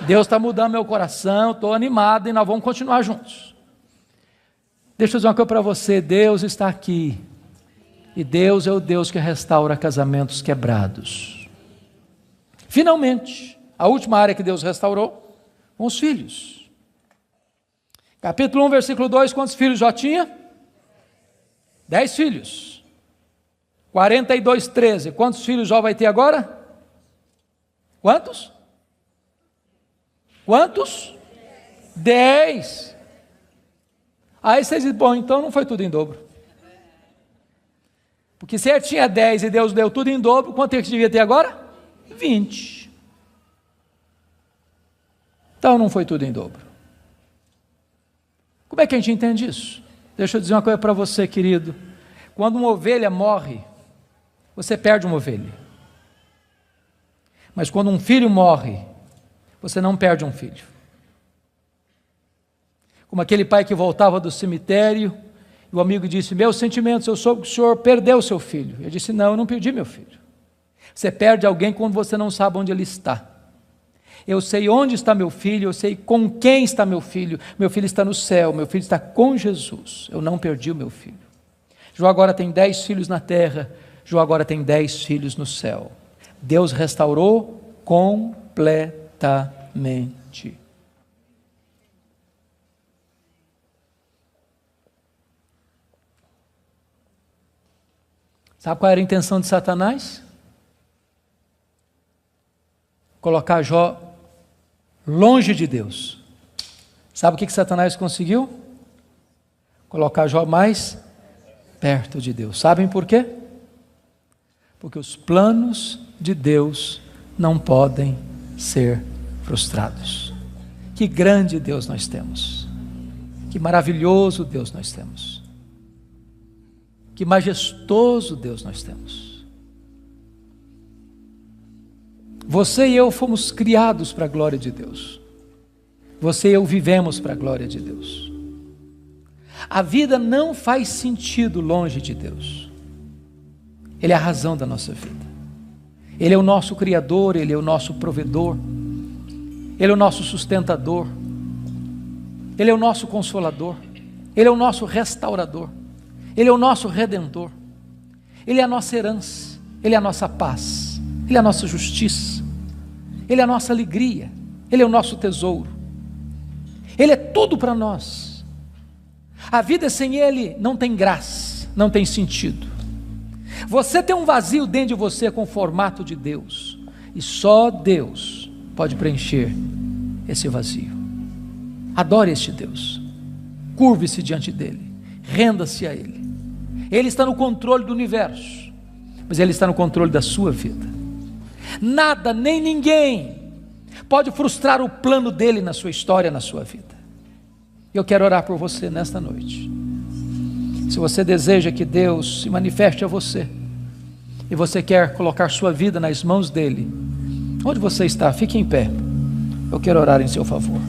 S1: Deus está mudando meu coração, estou animado e nós vamos continuar juntos. Deixa eu dizer uma coisa para você, Deus está aqui. E Deus é o Deus que restaura casamentos quebrados. Finalmente, a última área que Deus restaurou, com os filhos. Capítulo 1, versículo 2, quantos filhos Jó tinha? 10 filhos. 42, 13, quantos filhos Jó vai ter agora? Quantos? 10. Aí vocês dizem, bom, então não foi tudo em dobro. Porque se ele tinha 10 e Deus deu tudo em dobro, quanto é que devia ter agora? 20. Então não foi tudo em dobro. Como é que a gente entende isso? Deixa eu dizer uma coisa para você, querido. Quando uma ovelha morre, você perde uma ovelha. Mas quando um filho morre, você não perde um filho. Como aquele pai que voltava do cemitério, e o amigo disse, meus sentimentos, eu soube que o senhor perdeu o seu filho. Ele disse, não, eu não perdi meu filho. Você perde alguém quando você não sabe onde ele está. Eu sei onde está meu filho, eu sei com quem está meu filho está no céu, meu filho está com Jesus, eu não perdi o meu filho. Jó agora tem 10 filhos na terra, Jó agora tem 10 filhos no céu. Deus restaurou completamente. Sabe qual era a intenção de Satanás? Colocar Jó longe de Deus. Sabe o que Satanás conseguiu? Colocar Jó mais perto de Deus. Sabem por quê? Porque os planos de Deus não podem ser frustrados. Que grande Deus nós temos. Que maravilhoso Deus nós temos. Que majestoso Deus nós temos. Você e eu fomos criados para a glória de Deus. Você e eu vivemos para a glória de Deus. A vida não faz sentido longe de Deus. Ele é a razão da nossa vida. Ele é o nosso Criador, Ele é o nosso provedor. Ele é o nosso sustentador. Ele é o nosso consolador. Ele é o nosso restaurador. Ele é o nosso redentor. Ele é a nossa herança. Ele é a nossa paz. Ele é a nossa justiça. Ele é a nossa alegria. Ele é o nosso tesouro. Ele é tudo para nós. A vida sem Ele não tem graça, não tem sentido. Você tem um vazio dentro de você com o formato de Deus, e só Deus pode preencher esse vazio. Adore este Deus, curve-se diante dEle, renda-se a Ele. Ele está no controle do universo, mas Ele está no controle da sua vida. Nada, nem ninguém pode frustrar o plano dEle na sua história, na sua vida. Eu quero orar por você nesta noite. Se você deseja que Deus se manifeste a você, e você quer colocar sua vida nas mãos dEle, onde você está, fique em pé. Eu quero orar em seu favor.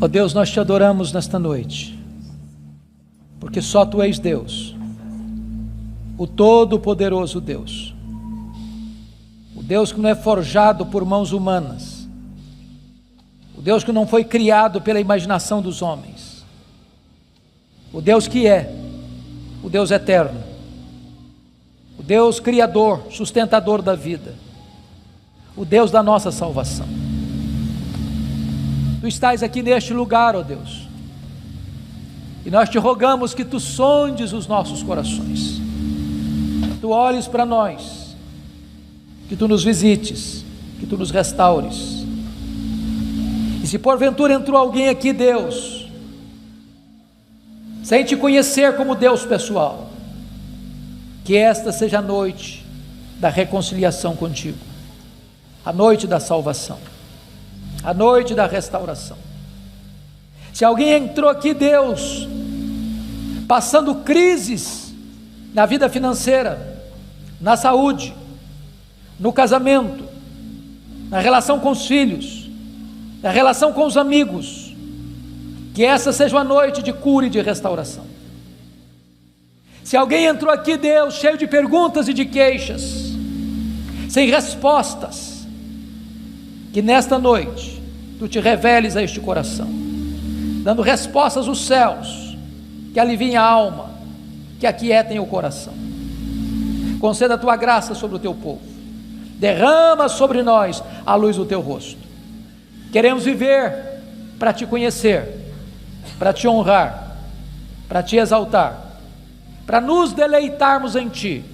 S1: Ó Deus, nós te adoramos nesta noite, porque só Tu és Deus, o Todo-Poderoso Deus, o Deus que não é forjado por mãos humanas, o Deus que não foi criado pela imaginação dos homens, o Deus que é, o Deus eterno, o Deus criador, sustentador da vida, o Deus da nossa salvação. Tu estás aqui neste lugar, ó Deus, e nós te rogamos que Tu sondes os nossos corações, Tu olhes para nós, que Tu nos visites, que Tu nos restaures. E se porventura entrou alguém aqui, Deus, sem Te conhecer como Deus pessoal, que esta seja a noite da reconciliação contigo, a noite da salvação, a noite da restauração. Se alguém entrou aqui, Deus, passando crises na vida financeira, na saúde, no casamento, na relação com os filhos, na relação com os amigos, que essa seja uma noite de cura e de restauração. Se alguém entrou aqui, Deus, cheio de perguntas e de queixas, sem respostas, que nesta noite Tu te reveles a este coração, dando respostas aos céus, que aliviem a alma, que aquietem o coração. Conceda a Tua graça sobre o Teu povo, derrama sobre nós a luz do Teu rosto. Queremos viver para Te conhecer, para Te honrar, para Te exaltar, para nos deleitarmos em Ti,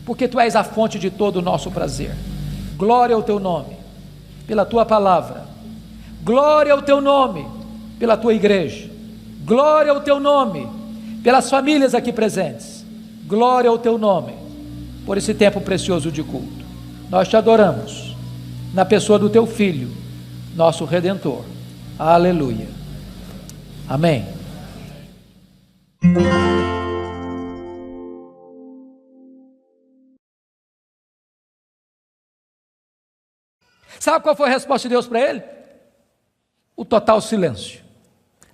S1: porque Tu és a fonte de todo o nosso prazer. Glória ao Teu nome, pela Tua palavra, glória ao Teu nome, pela Tua igreja, glória ao Teu nome, pelas famílias aqui presentes, glória ao Teu nome, por esse tempo precioso de culto. Nós Te adoramos, na pessoa do Teu Filho, nosso Redentor. Aleluia. Amém. Sabe qual foi a resposta de Deus para ele? O total silêncio.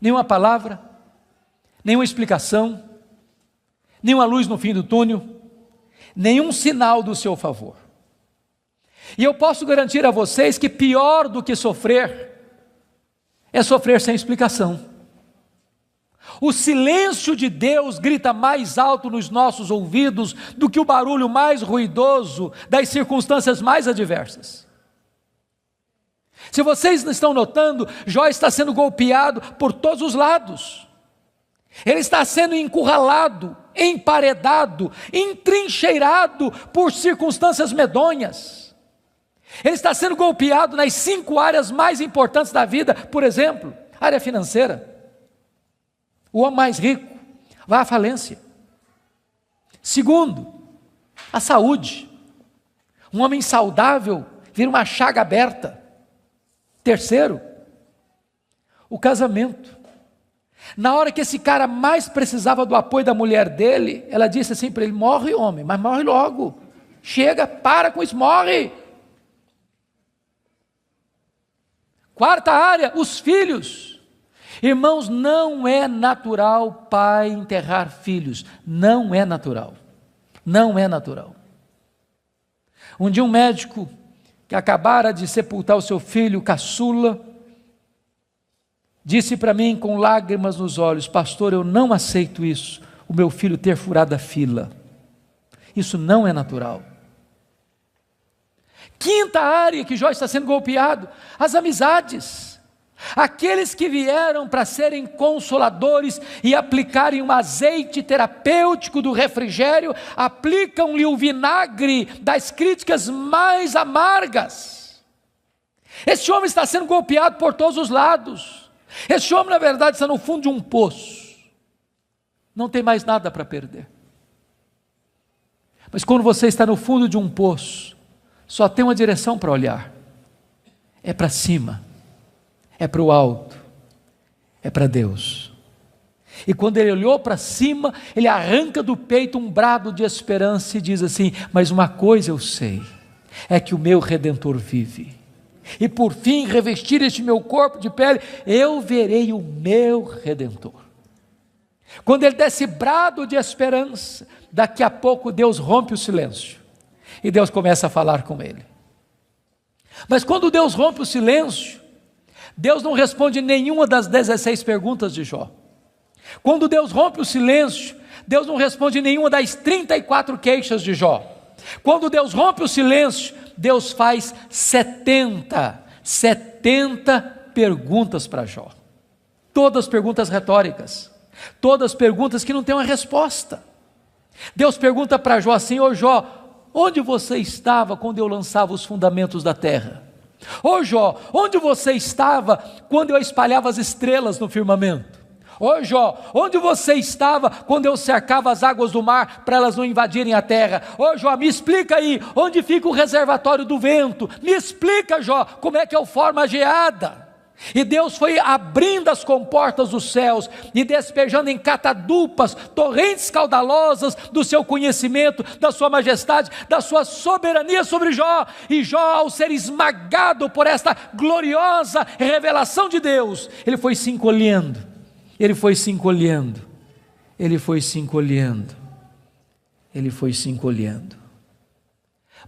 S1: Nenhuma palavra, nenhuma explicação, nenhuma luz no fim do túnel, nenhum sinal do seu favor. E eu posso garantir a vocês que pior do que sofrer é sofrer sem explicação. O silêncio de Deus grita mais alto nos nossos ouvidos do que o barulho mais ruidoso das circunstâncias mais adversas. Se vocês estão notando, Jó está sendo golpeado por todos os lados. Ele está sendo encurralado, emparedado, entrincheirado por circunstâncias medonhas. Ele está sendo golpeado nas 5 áreas mais importantes da vida. Por exemplo, área financeira. O homem mais rico vai à falência. Segundo, a saúde. Um homem saudável vira uma chaga aberta. Terceiro, o casamento. Na hora que esse cara mais precisava do apoio da mulher dele, ela disse assim para ele: morre, homem, mas morre logo. Chega, para com isso, morre. Quarta área, os filhos. Irmãos, não é natural pai enterrar filhos. Não é natural. Não é natural. Um dia um médico que acabara de sepultar o seu filho caçula, disse para mim com lágrimas nos olhos: pastor, eu não aceito isso, o meu filho ter furado a fila. Isso não é natural. Quinta área que Jó está sendo golpeado: as amizades. Aqueles que vieram para serem consoladores e aplicarem um azeite terapêutico do refrigério, aplicam-lhe o vinagre das críticas mais amargas. Esse homem está sendo golpeado por todos os lados. Esse homem, na verdade, está no fundo de um poço. Não tem mais nada para perder. Mas quando você está no fundo de um poço, só tem uma direção para olhar: é para cima, é para o alto, é para Deus. E quando ele olhou para cima, ele arranca do peito um brado de esperança e diz assim: mas uma coisa eu sei, é que o meu Redentor vive, e por fim revestir este meu corpo de pele, eu verei o meu Redentor. Quando ele dá esse brado de esperança, daqui a pouco Deus rompe o silêncio, e Deus começa a falar com ele. Mas quando Deus rompe o silêncio, Deus não responde nenhuma das 16 perguntas de Jó. Quando Deus rompe o silêncio, Deus não responde nenhuma das 34 queixas de Jó. Quando Deus rompe o silêncio, Deus faz 70 perguntas para Jó. Todas perguntas retóricas, todas perguntas que não têm uma resposta. Deus pergunta para Jó assim: ô Jó, onde você estava quando eu lançava os fundamentos da terra? Ô Jó, onde você estava quando eu espalhava as estrelas no firmamento? Ô Jó, onde você estava quando eu cercava as águas do mar para elas não invadirem a terra? Ô Jó, me explica aí, onde fica o reservatório do vento? Me explica, Jó, como é que eu formo a geada? E Deus foi abrindo as comportas dos céus e despejando em catadupas torrentes caudalosas do seu conhecimento, da sua majestade, da sua soberania sobre Jó. E Jó, ao ser esmagado por esta gloriosa revelação de Deus, ele foi se encolhendo, ele foi se encolhendo, ele foi se encolhendo, ele foi se encolhendo,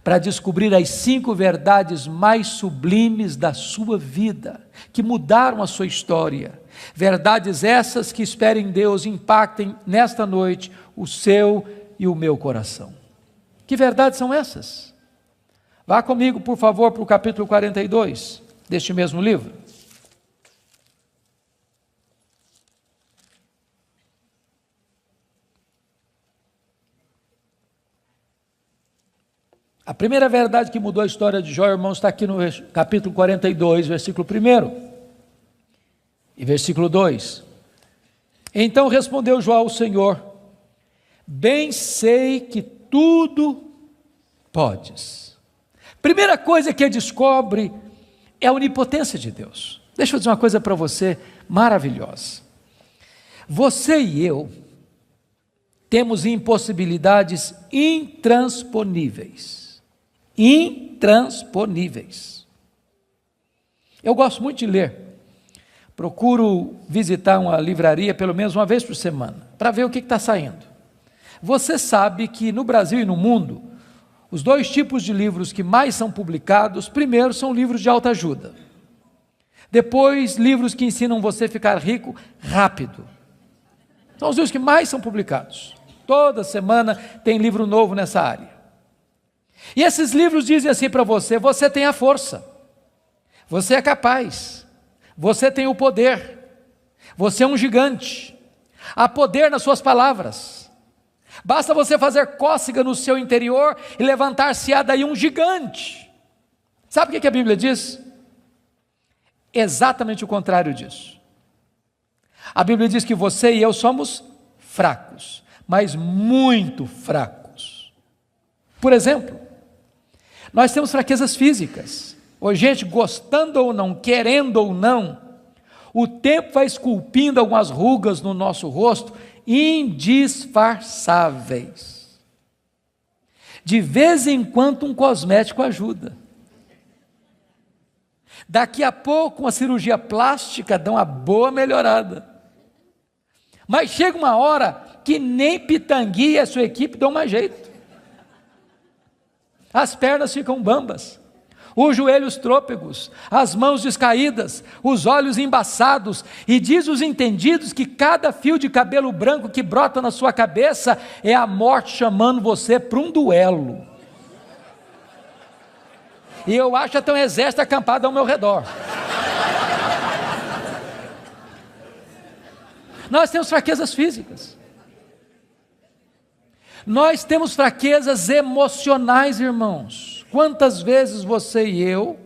S1: para descobrir as 5 verdades mais sublimes da sua vida, que mudaram a sua história. Verdades essas que, espero em Deus, impactem nesta noite o seu e o meu coração. Que verdades são essas? Vá comigo, por favor, para o capítulo 42 deste mesmo livro. A primeira verdade que mudou a história de Jó, irmãos, está aqui no capítulo 42, versículo 1 e versículo 2. Então respondeu Jó ao Senhor: bem sei que tudo podes. Primeira coisa que ele descobre é a onipotência de Deus. Deixa eu dizer uma coisa para você maravilhosa. Você e eu temos impossibilidades intransponíveis. Intransponíveis. Eu gosto muito de ler. Procuro visitar uma livraria pelo menos uma vez por semana, para ver o que está saindo. Você sabe que no Brasil e no mundo, os 2 tipos de livros que mais são publicados, primeiro são livros de autoajuda. Depois, livros que ensinam você a ficar rico rápido. São os livros que mais são publicados. Toda semana tem livro novo nessa área. E esses livros dizem assim para você: você tem a força, você é capaz, você tem o poder, você é um gigante, há poder nas suas palavras, basta você fazer cócega no seu interior e levantar-se-á daí um gigante. Sabe o que a Bíblia diz? Exatamente o contrário disso. A Bíblia diz que você e eu somos fracos, mas muito fracos. Por exemplo, nós temos fraquezas físicas. Hoje, gente, gostando ou não, querendo ou não, o tempo vai esculpindo algumas rugas no nosso rosto, indisfarçáveis. De vez em quando um cosmético ajuda. Daqui a pouco uma cirurgia plástica dá uma boa melhorada. Mas chega uma hora que nem Pitangui e a sua equipe dão mais jeito. As pernas ficam bambas, os joelhos trôpegos, as mãos descaídas, os olhos embaçados, e diz os entendidos que cada fio de cabelo branco que brota na sua cabeça é a morte chamando você para um duelo. E eu acho até um exército acampado ao meu redor. Nós temos fraquezas físicas. Nós temos fraquezas emocionais, irmãos. Quantas vezes você e eu,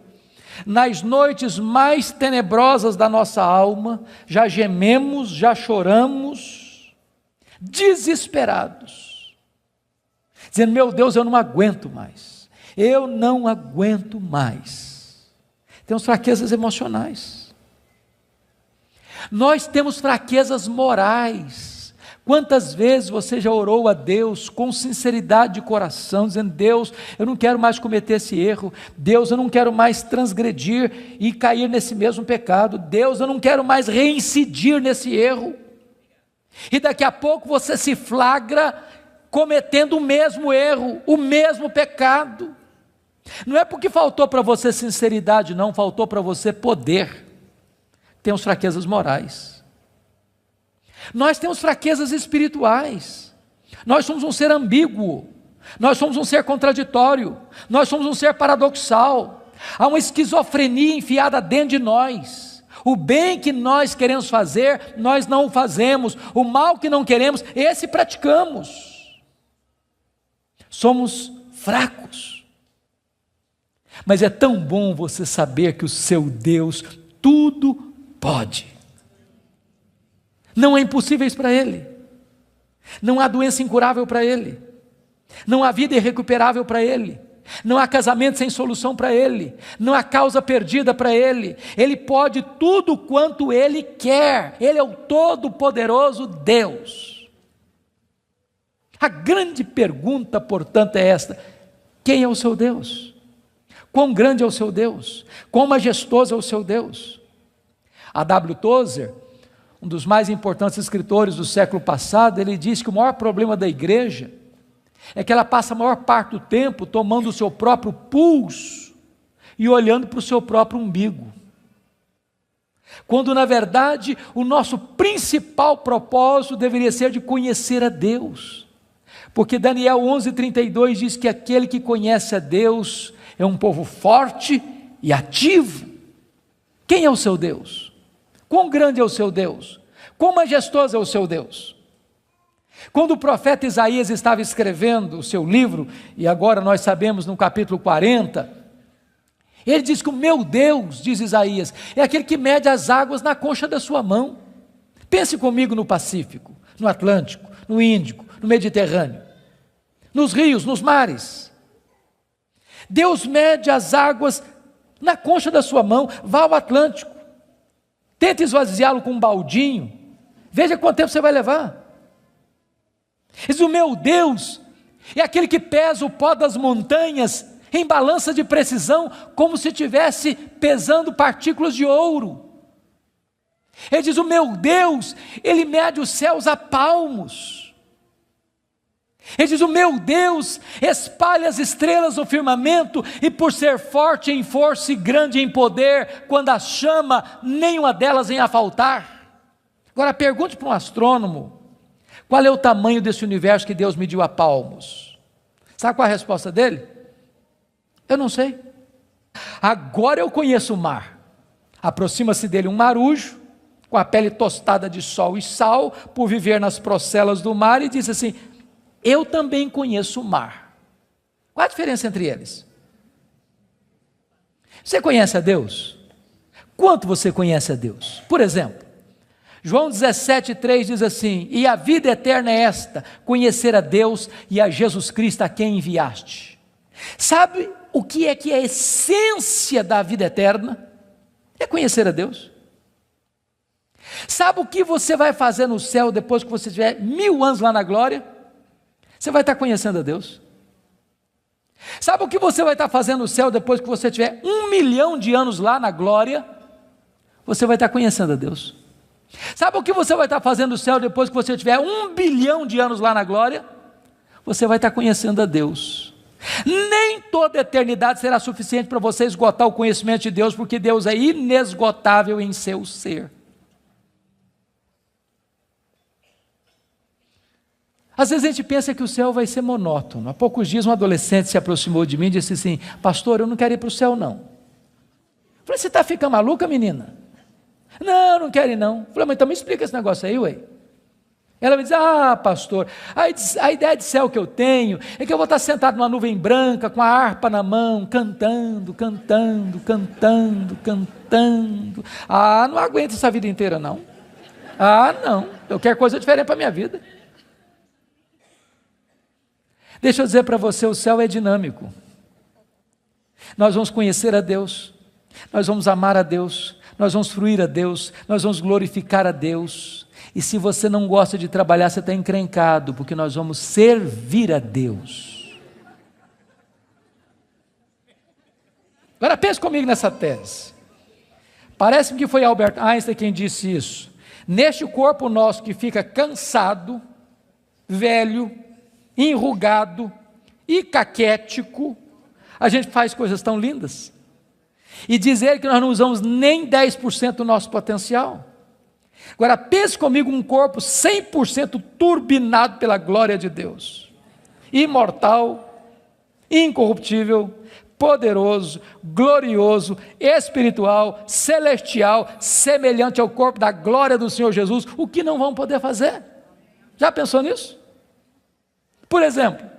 S1: nas noites mais tenebrosas da nossa alma, já gememos, já choramos, desesperados, dizendo: meu Deus, eu não aguento mais, eu não aguento mais. Temos fraquezas emocionais. Nós temos fraquezas morais. Quantas vezes você já orou a Deus com sinceridade de coração, dizendo: Deus, eu não quero mais cometer esse erro, Deus, eu não quero mais transgredir e cair nesse mesmo pecado, Deus, eu não quero mais reincidir nesse erro, e daqui a pouco você se flagra cometendo o mesmo erro, o mesmo pecado. Não é porque faltou para você sinceridade, não, faltou para você poder. Temos fraquezas morais. Nós temos fraquezas espirituais. Nós somos um ser ambíguo, nós somos um ser contraditório, nós somos um ser paradoxal. Há uma esquizofrenia enfiada dentro de nós. O bem que nós queremos fazer, nós não o fazemos. O mal que não queremos, esse praticamos. Somos fracos. Mas é tão bom você saber que o seu Deus tudo pode. Não há impossíveis para Ele, não há doença incurável para Ele, não há vida irrecuperável para Ele, não há casamento sem solução para Ele, não há causa perdida para Ele. Ele pode tudo quanto Ele quer. Ele é o todo-poderoso Deus. A grande pergunta, portanto, é esta: quem é o seu Deus? Quão grande é o seu Deus? Quão majestoso é o seu Deus? A W. Tozer, um dos mais importantes escritores do século passado, ele diz que o maior problema da igreja é que ela passa a maior parte do tempo tomando o seu próprio pulso e olhando para o seu próprio umbigo, quando na verdade o nosso principal propósito deveria ser de conhecer a Deus, porque Daniel 11:32 diz que aquele que conhece a Deus é um povo forte e ativo. Quem é o seu Deus? Quão grande é o seu Deus? Quão majestoso é o seu Deus? Quando o profeta Isaías estava escrevendo o seu livro, e agora nós sabemos no capítulo 40, ele diz que o meu Deus, diz Isaías, é aquele que mede as águas na concha da sua mão. Pense comigo no Pacífico, no Atlântico, no Índico, no Mediterrâneo, nos rios, nos mares. Deus mede as águas na concha da sua mão. Vá ao Atlântico, tente esvaziá-lo com um baldinho, veja quanto tempo você vai levar. Diz: o meu Deus é aquele que pesa o pó das montanhas em balança de precisão, como se estivesse pesando partículas de ouro. Ele diz: o meu Deus, Ele mede os céus a palmos. Ele diz: o meu Deus espalha as estrelas no firmamento, e por ser forte em força e grande em poder, quando as chama, nenhuma delas vem a faltar. Agora pergunte para um astrônomo: qual é o tamanho desse universo que Deus mediu a palmos? Sabe qual é a resposta dele? Eu não sei. Agora eu conheço o mar. Aproxima-se dele um marujo, com a pele tostada de sol e sal, por viver nas procelas do mar, e diz assim: eu também conheço o mar. Qual a diferença entre eles? Você conhece a Deus? Quanto você conhece a Deus? Por exemplo, João 17,3 diz assim: e a vida eterna é esta, conhecer a Deus e a Jesus Cristo a quem enviaste. Sabe o que é a essência da vida eterna? É conhecer a Deus. Sabe o que você vai fazer no céu depois que você tiver 1000 anos lá na glória? Você vai estar conhecendo a Deus. Sabe o que você vai estar fazendo no céu depois que você tiver 1 milhão de anos lá na glória? Você vai estar conhecendo a Deus. Sabe o que você vai estar fazendo no céu depois que você tiver 1 bilhão de anos lá na glória? Você vai estar conhecendo a Deus. Nem toda a eternidade será suficiente para você esgotar o conhecimento de Deus, porque Deus é inesgotável em seu ser. Às vezes a gente pensa que o céu vai ser monótono. Há poucos dias um adolescente se aproximou de mim e disse assim: pastor, eu não quero ir para o céu não. Eu falei: você está ficando maluca, menina? Não, não quero ir não. Eu falei: mas então me explica esse negócio aí, ué. Ela me diz: ah, pastor, a ideia de céu que eu tenho é que eu vou estar sentado numa nuvem branca, com a harpa na mão, cantando, cantando, cantando, cantando. Ah, não aguento essa vida inteira não. Ah, não, eu quero coisa diferente para a minha vida. Deixa eu dizer para você, o céu é dinâmico. Nós vamos conhecer a Deus, nós vamos amar a Deus, nós vamos fruir a Deus, nós vamos glorificar a Deus. E se você não gosta de trabalhar, você está encrencado, porque nós vamos servir a Deus. Agora pense comigo nessa tese. Parece-me que foi Albert Einstein quem disse isso. Neste corpo nosso que fica cansado, velho, enrugado e caquético, a gente faz coisas tão lindas. E dizer que nós não usamos nem 10% do nosso potencial. Agora pense comigo um corpo 100% turbinado pela glória de Deus. Imortal, incorruptível, poderoso, glorioso, espiritual, celestial, semelhante ao corpo da glória do Senhor Jesus. O que não vamos poder fazer? Já pensou nisso? Por exemplo,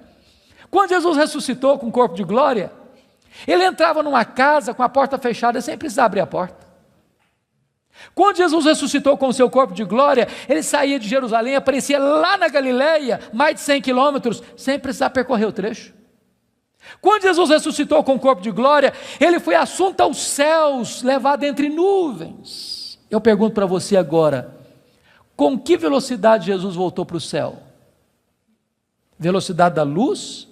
S1: quando Jesus ressuscitou com o corpo de glória, ele entrava numa casa com a porta fechada sem precisar abrir a porta. Quando Jesus ressuscitou com o seu corpo de glória, ele saía de Jerusalém, aparecia lá na Galileia, mais de 100 quilômetros, sem precisar percorrer o trecho. Quando Jesus ressuscitou com o corpo de glória, ele foi assunto aos céus, levado entre nuvens. Eu pergunto para você agora, com que velocidade Jesus voltou para o céu? Velocidade da luz?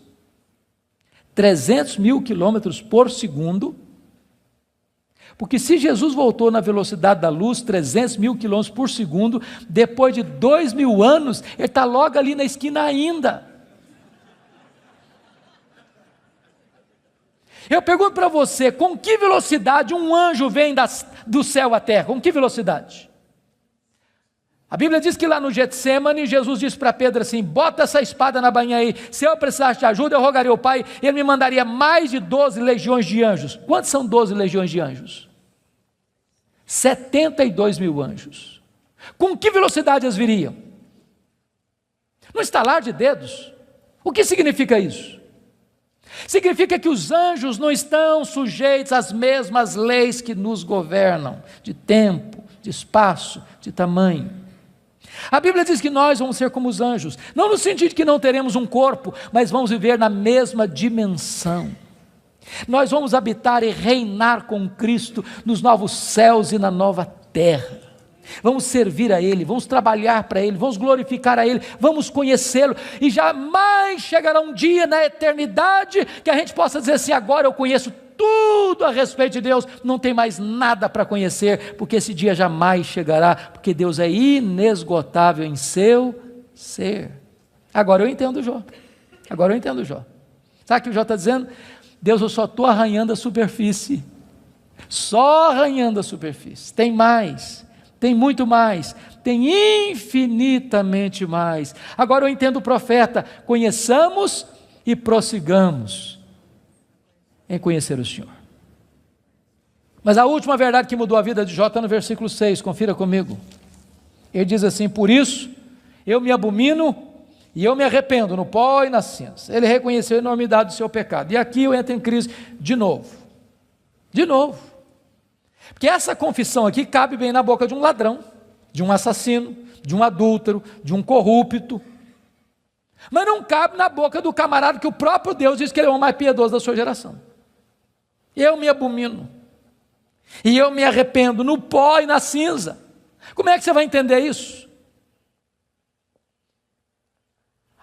S1: 300 mil quilômetros por segundo. Porque se Jesus voltou na velocidade da luz, 300 mil quilômetros por segundo, depois de 2000 anos, ele está logo ali na esquina ainda. Eu pergunto para você, com que velocidade um anjo vem do céu à terra? Com que velocidade? A Bíblia diz que lá no Getsêmani, Jesus disse para Pedro assim: bota essa espada na bainha aí, se eu precisasse de ajuda, eu rogaria ao Pai, ele me mandaria mais de 12 legiões de anjos. Quantos são 12 legiões de anjos? 72 mil anjos. Com que velocidade eles viriam? No estalar de dedos. O que significa isso? Significa que os anjos não estão sujeitos às mesmas leis que nos governam, de tempo, de espaço, de tamanho. A Bíblia diz que nós vamos ser como os anjos, não no sentido de que não teremos um corpo, mas vamos viver na mesma dimensão. Nós vamos habitar e reinar com Cristo nos novos céus e na nova terra. Vamos servir a Ele, vamos trabalhar para Ele, vamos glorificar a Ele, vamos conhecê-lo, e jamais chegará um dia na eternidade que a gente possa dizer assim: agora eu conheço tudo a respeito de Deus, não tem mais nada para conhecer, porque esse dia jamais chegará, porque Deus é inesgotável em seu ser. Agora eu entendo Jó, sabe o que o Jó está dizendo? Deus, eu só estou arranhando a superfície, só arranhando a superfície, tem mais, tem muito mais, tem infinitamente mais. Agora eu entendo o profeta: conheçamos e prossigamos em conhecer o Senhor. Mas a última verdade que mudou a vida de Jó está no versículo 6, confira comigo. Ele diz assim: por isso eu me abomino e eu me arrependo no pó e na cinza. Ele reconheceu a enormidade do seu pecado. E aqui eu entro em crise de novo. Porque essa confissão aqui cabe bem na boca de um ladrão, de um assassino, de um adúltero, de um corrupto. Mas não cabe na boca do camarada que o próprio Deus diz que ele é o mais piedoso da sua geração. Eu me abomino. E eu me arrependo no pó e na cinza. Como é que você vai entender isso?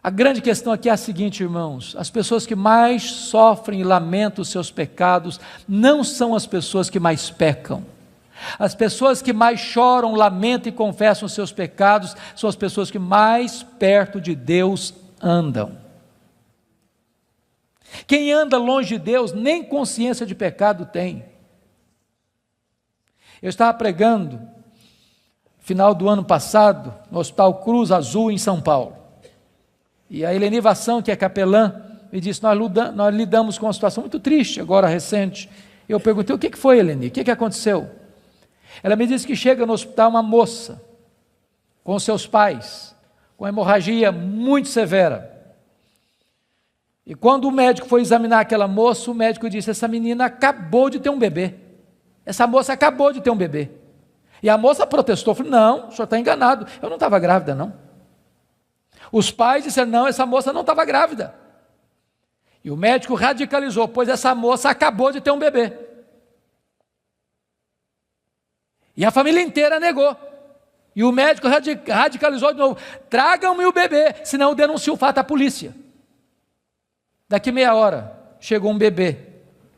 S1: A grande questão aqui é a seguinte, irmãos: as pessoas que mais sofrem e lamentam os seus pecados não são as pessoas que mais pecam. As pessoas que mais choram, lamentam e confessam os seus pecados são as pessoas que mais perto de Deus andam. Quem anda longe de Deus nem consciência de pecado tem. Eu estava pregando final do ano passado no Hospital Cruz Azul em São Paulo. E a Eleni Vassão, que é capelã, me disse: nós lidamos com uma situação muito triste, agora recente. Eu perguntei: o que foi, Eleni? O que aconteceu? Ela me disse que chega no hospital uma moça, com seus pais, com hemorragia muito severa. E quando o médico foi examinar aquela moça, o médico disse: essa menina acabou de ter um bebê. Essa moça acabou de ter um bebê. E a moça protestou, falou: não, o senhor está enganado, eu não estava grávida não. Os pais disseram: não, essa moça não estava grávida. E o médico radicalizou: pois essa moça acabou de ter um bebê. E a família inteira negou. E o médico radicalizou de novo: tragam-me o bebê, senão eu denuncio o fato à polícia. Daqui meia hora, chegou um bebê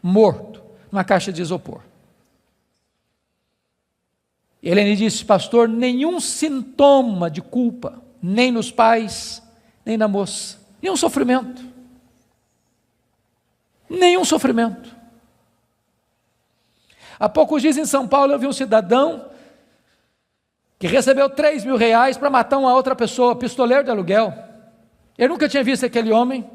S1: morto numa caixa de isopor. E Eleni disse: pastor, nenhum sintoma de culpa, nem nos pais, nem na moça, nenhum sofrimento. Nenhum sofrimento. Há poucos dias em São Paulo eu vi um cidadão que recebeu R$3.000 para matar uma outra pessoa, pistoleiro de aluguel. Ele nunca tinha visto aquele homem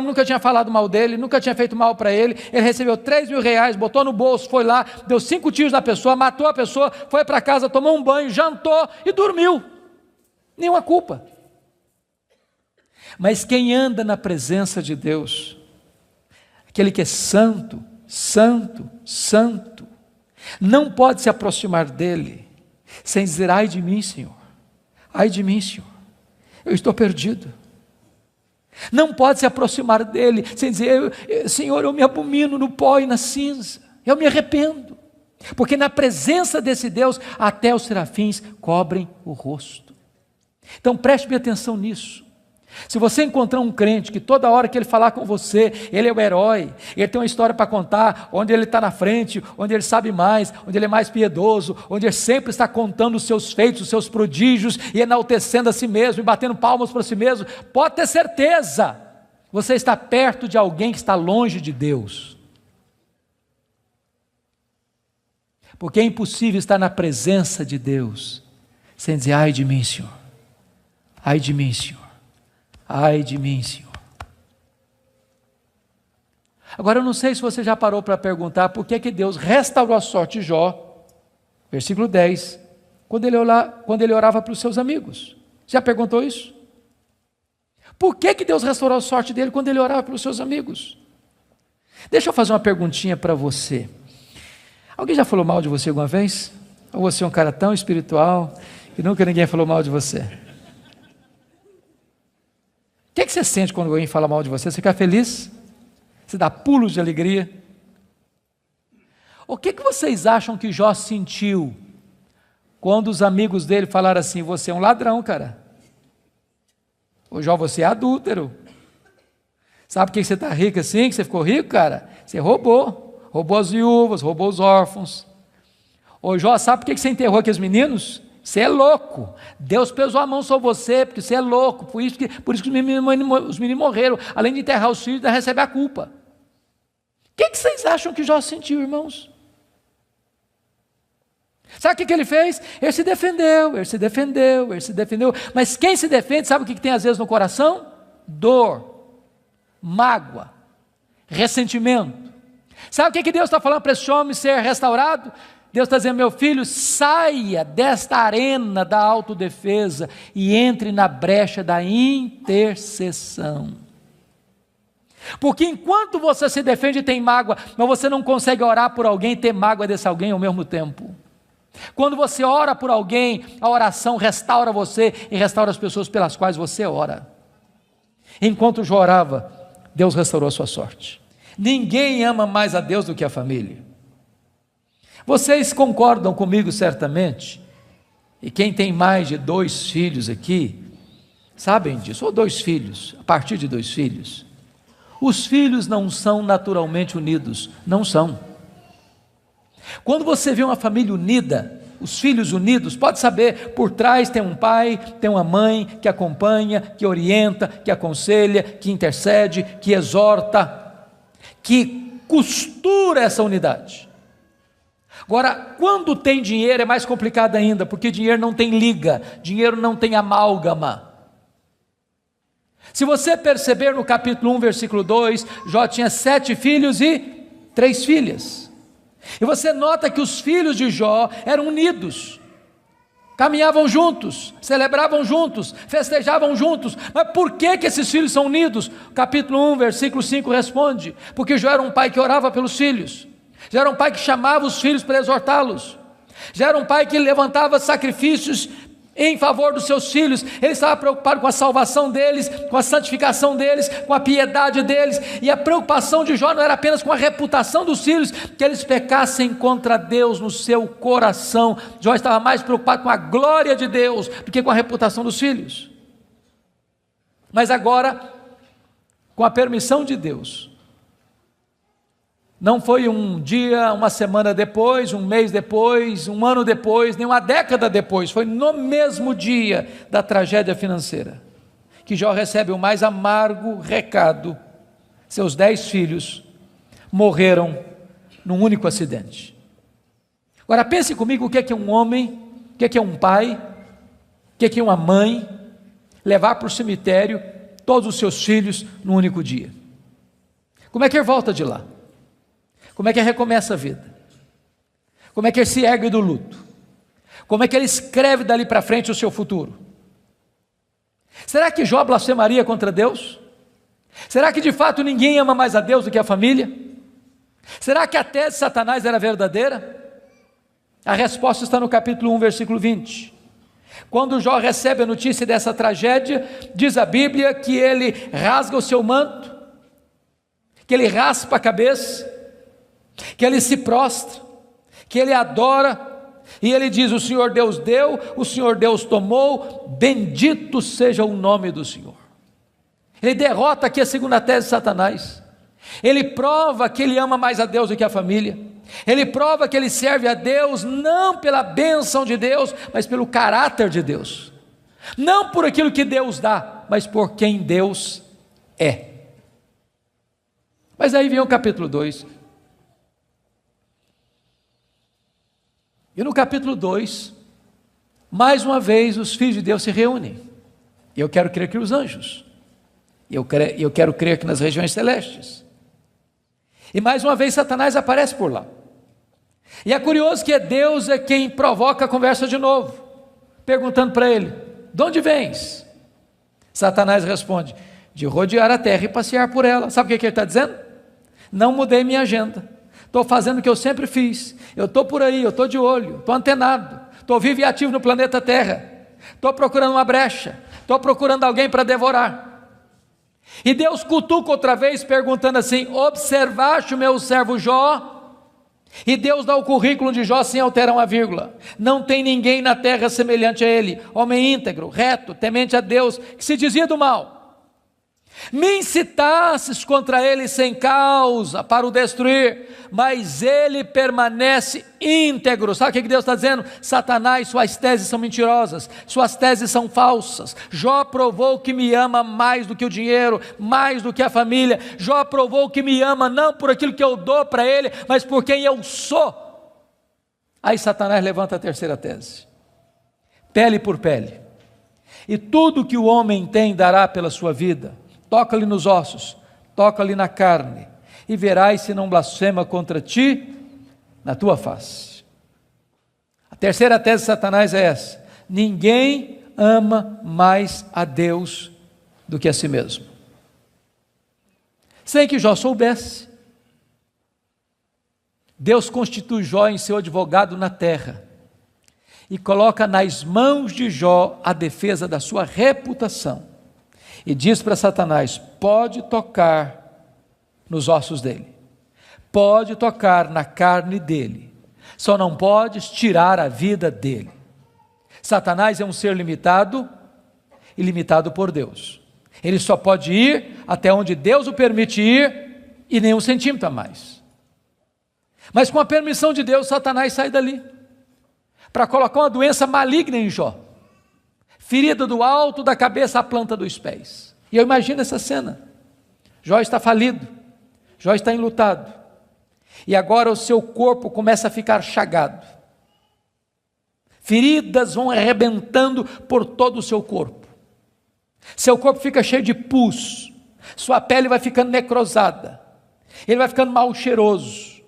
S1: nunca tinha falado mal dele, nunca tinha feito mal para ele. Ele recebeu R$3.000, botou no bolso, foi lá, deu 5 tiros na pessoa, matou a pessoa, foi para casa, tomou um banho, jantou e dormiu. Nenhuma culpa. Mas quem anda na presença de Deus, aquele que é santo, santo, santo, não pode se aproximar dele sem dizer: ai de mim, Senhor, ai de mim, Senhor, eu estou perdido. Não pode se aproximar dele sem dizer: Senhor, eu me abomino no pó e na cinza, eu me arrependo, porque na presença desse Deus até os serafins cobrem o rosto. Então preste bem atenção nisso. Se você encontrar um crente que toda hora que ele falar com você, ele é o herói, ele tem uma história para contar, onde ele está na frente, onde ele sabe mais, onde ele é mais piedoso, onde ele sempre está contando os seus feitos, os seus prodígios, e enaltecendo a si mesmo, e batendo palmas para si mesmo, pode ter certeza, você está perto de alguém que está longe de Deus. Porque é impossível estar na presença de Deus sem dizer: ai de mim, Senhor, ai de mim, Senhor, ai de mim, Senhor. Agora eu não sei se você já parou para perguntar por que Deus restaurou a sorte de Jó, versículo 10, quando ele orava para os seus amigos. Já perguntou isso? Por que Deus restaurou a sorte dele quando ele orava pelos seus amigos? Deixa eu fazer uma perguntinha para você. Alguém já falou mal de você alguma vez? Ou você é um cara tão espiritual que nunca ninguém falou mal de você? O que você sente quando alguém fala mal de você? Você fica feliz? Você dá pulos de alegria? O que vocês acham que Jó sentiu quando os amigos dele falaram assim: você é um ladrão, cara? Ô Jó, você é adúltero. Sabe por que você está rico assim? Que você ficou rico, cara? Você roubou as viúvas, roubou os órfãos. Ô Jó, sabe por que você enterrou aqueles meninos? Você é louco, Deus pesou a mão sobre você, porque você é louco, por isso que os meninos morreram, além de enterrar os filhos, ainda recebe a culpa. O que vocês acham que Jó sentiu, irmãos? Sabe o que ele fez? Ele se defendeu, mas quem se defende, sabe o que tem às vezes no coração? Dor, mágoa, ressentimento. Sabe o que Deus está falando para esse homem ser restaurado? Deus está dizendo: meu filho, saia desta arena da autodefesa e entre na brecha da intercessão. Porque enquanto você se defende e tem mágoa, mas você não consegue orar por alguém e ter mágoa desse alguém ao mesmo tempo. Quando você ora por alguém, a oração restaura você e restaura as pessoas pelas quais você ora. Enquanto Jó orava, Deus restaurou a sua sorte. Ninguém ama mais a Deus do que a família. Vocês concordam comigo certamente, e quem tem mais de 2 filhos aqui, sabem disso, ou 2 filhos, a partir de 2 filhos, os filhos não são naturalmente unidos, não são. Quando você vê uma família unida, os filhos unidos, pode saber, por trás tem um pai, tem uma mãe que acompanha, que orienta, que aconselha, que intercede, que exorta, que costura essa unidade. Agora, quando tem dinheiro é mais complicado ainda, porque dinheiro não tem liga, dinheiro não tem amálgama. Se você perceber no capítulo 1, versículo 2, Jó tinha 7 filhos e 3 filhas. E você nota que os filhos de Jó eram unidos, caminhavam juntos, celebravam juntos, festejavam juntos. Mas por que esses filhos são unidos? Capítulo 1, versículo 5 responde: porque Jó era um pai que orava pelos filhos, já era um pai que chamava os filhos para exortá-los, já era um pai que levantava sacrifícios em favor dos seus filhos. Ele estava preocupado com a salvação deles, com a santificação deles, com a piedade deles. E a preocupação de Jó não era apenas com a reputação dos filhos, que eles pecassem contra Deus no seu coração. Jó estava mais preocupado com a glória de Deus do que com a reputação dos filhos. Mas agora, com a permissão de Deus, não foi um dia, uma semana depois, um mês depois, um ano depois, nem uma década depois, foi no mesmo dia da tragédia financeira, que Jó recebe o mais amargo recado: seus 10 filhos morreram num único acidente. Agora pense comigo o que é um homem, o que é um pai, o que é uma mãe, levar para o cemitério todos os seus filhos num único dia. Como é que ele volta de lá? Como é que ele recomeça a vida? Como é que ele se ergue do luto? Como é que ele escreve dali para frente o seu futuro? Será que Jó blasfemaria contra Deus? Será que de fato ninguém ama mais a Deus do que a família? Será que a tese de Satanás era verdadeira? A resposta está no capítulo 1, versículo 20. Quando Jó recebe a notícia dessa tragédia, diz a Bíblia que ele rasga o seu manto, que ele raspa a cabeça, que ele se prostra, que ele adora, e ele diz: o Senhor Deus deu, o Senhor Deus tomou, bendito seja o nome do Senhor. Ele derrota aqui a segunda tese de Satanás. Ele prova que ele ama mais a Deus do que a família. Ele prova que ele serve a Deus não pela bênção de Deus, mas pelo caráter de Deus, não por aquilo que Deus dá, mas por quem Deus é. Mas aí vem o capítulo 2. E no capítulo 2, mais uma vez os filhos de Deus se reúnem. E eu quero crer que os anjos, eu quero crer que nas regiões celestes. E mais uma vez Satanás aparece por lá. E é curioso que Deus é quem provoca a conversa de novo, perguntando para ele: de onde vens? Satanás responde: de rodear a terra e passear por ela. Sabe o que ele está dizendo? Não mudei minha agenda, estou fazendo o que eu sempre fiz, eu estou por aí, eu estou de olho, estou antenado, estou vivo e ativo no planeta Terra, estou procurando uma brecha, estou procurando alguém para devorar. E Deus cutuca outra vez, perguntando assim: observaste o meu servo Jó? E Deus dá o currículo de Jó sem alterar uma vírgula: não tem ninguém na terra semelhante a ele, homem íntegro, reto, temente a Deus, que se desvia do mal. Me incitasses contra ele sem causa para o destruir, mas ele permanece íntegro. Sabe o que Deus está dizendo? Satanás, suas teses são mentirosas, suas teses são falsas. Jó provou que me ama mais do que o dinheiro, mais do que a família. Jó provou que me ama não por aquilo que eu dou para ele, mas por quem eu sou. Aí Satanás levanta a terceira tese: pele por pele, e tudo que o homem tem dará pela sua vida. Toca-lhe nos ossos, toca-lhe na carne, e verás se não blasfema contra ti na tua face. A terceira tese de Satanás é essa: ninguém ama mais a Deus do que a si mesmo. Sem que Jó soubesse, Deus constitui Jó em seu advogado na terra, e coloca nas mãos de Jó a defesa da sua reputação. E diz para Satanás: pode tocar nos ossos dele, pode tocar na carne dele, só não podes tirar a vida dele. Satanás é um ser limitado e limitado por Deus. Ele só pode ir até onde Deus o permite ir, e nem um centímetro a mais. Mas com a permissão de Deus, Satanás sai dali para colocar uma doença maligna em Jó, ferida do alto da cabeça à planta dos pés. E eu imagino essa cena: Jó está falido, Jó está enlutado, e agora o seu corpo começa a ficar chagado, feridas vão arrebentando por todo o seu corpo, seu corpo fica cheio de pus, sua pele vai ficando necrosada, ele vai ficando mal cheiroso,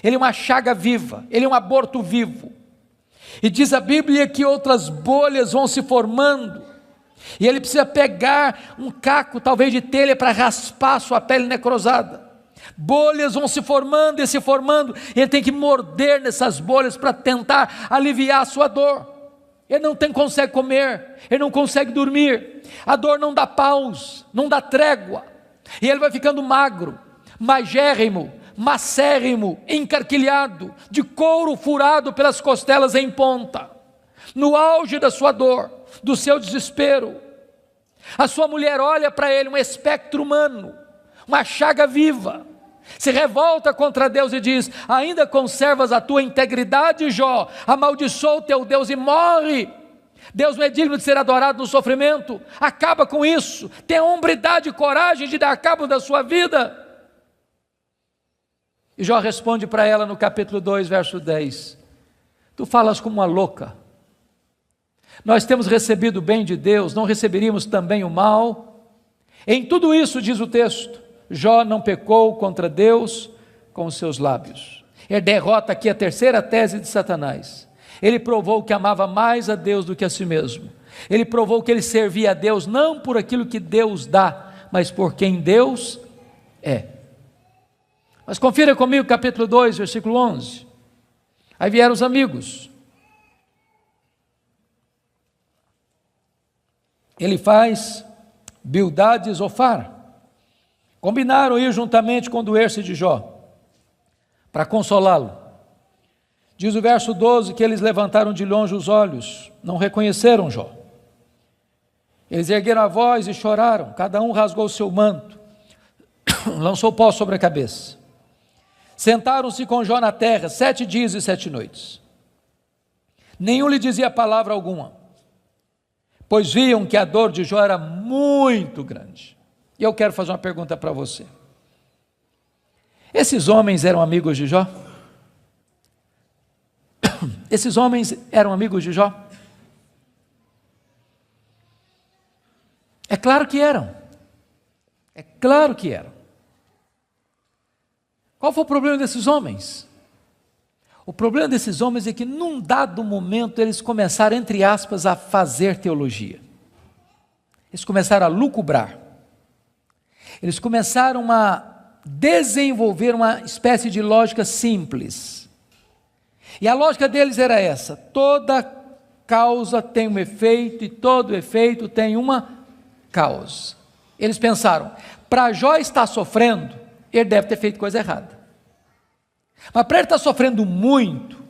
S1: ele é uma chaga viva, ele é um aborto vivo. E diz a Bíblia que outras bolhas vão se formando, e ele precisa pegar um caco, talvez de telha, para raspar a sua pele necrosada. Bolhas vão se formando e se formando, e ele tem que morder nessas bolhas para tentar aliviar a sua dor. Ele não consegue comer, ele não consegue dormir, a dor não dá pausa, não dá trégua, e ele vai ficando magro, magérrimo, macérrimo, encarquilhado, de couro furado pelas costelas em ponta, no auge da sua dor, do seu desespero. A sua mulher olha para ele, um espectro humano, uma chaga viva, se revolta contra Deus e diz: ainda conservas a tua integridade, Jó? Amaldiçoa o teu Deus e morre. Deus não é digno de ser adorado no sofrimento, acaba com isso, tenha hombridade e coragem de dar cabo da sua vida. E Jó responde para ela no capítulo 2, verso 10: tu falas como uma louca, nós temos recebido o bem de Deus, não receberíamos também o mal? Em tudo isso, diz o texto, Jó não pecou contra Deus com os seus lábios. Ele derrota aqui a terceira tese de Satanás. Ele provou que amava mais a Deus do que a si mesmo. Ele provou que ele servia a Deus não por aquilo que Deus dá, mas por quem Deus é. Mas confira comigo capítulo 2, versículo 11. Aí vieram os amigos. Ele faz Bildade e Zofar. Combinaram ir juntamente condoer-se de Jó, para consolá-lo. Diz o verso 12 que eles levantaram de longe os olhos, não reconheceram Jó. Eles ergueram a voz e choraram, cada um rasgou o seu manto, lançou pó sobre a cabeça. Sentaram-se com Jó na terra 7 dias e 7 noites. Nenhum lhe dizia palavra alguma, pois viam que a dor de Jó era muito grande. E eu quero fazer uma pergunta para você. Esses homens eram amigos de Jó? Esses homens eram amigos de Jó? É claro que eram. É claro que eram. Qual foi o problema desses homens? O problema desses homens é que num dado momento eles começaram, entre aspas, a fazer teologia. Eles começaram a lucubrar. Eles começaram a desenvolver uma espécie de lógica simples. E a lógica deles era essa: toda causa tem um efeito e todo efeito tem uma causa. Eles pensaram, para Jó estar sofrendo, ele deve ter feito coisa errada. Mas para ele estar sofrendo muito,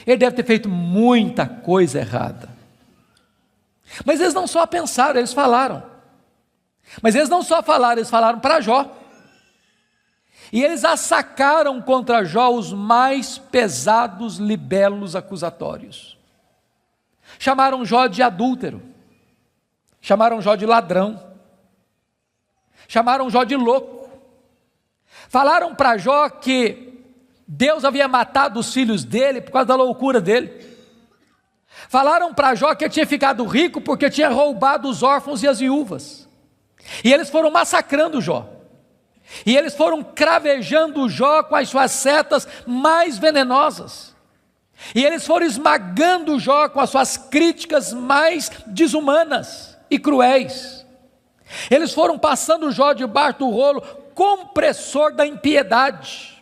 S1: ele deve ter feito muita coisa errada. Mas eles não só pensaram, eles falaram. Mas eles não só falaram, eles falaram para Jó. E eles assacaram contra Jó os mais pesados libelos acusatórios. Chamaram Jó de adúltero, chamaram Jó de ladrão, chamaram Jó de louco. Falaram para Jó que Deus havia matado os filhos dele por causa da loucura dele. Falaram para Jó que ele tinha ficado rico porque tinha roubado os órfãos e as viúvas. E eles foram massacrando Jó. E eles foram cravejando Jó com as suas setas mais venenosas. E eles foram esmagando Jó com as suas críticas mais desumanas e cruéis. Eles foram passando Jó debaixo do rolo compressor da impiedade.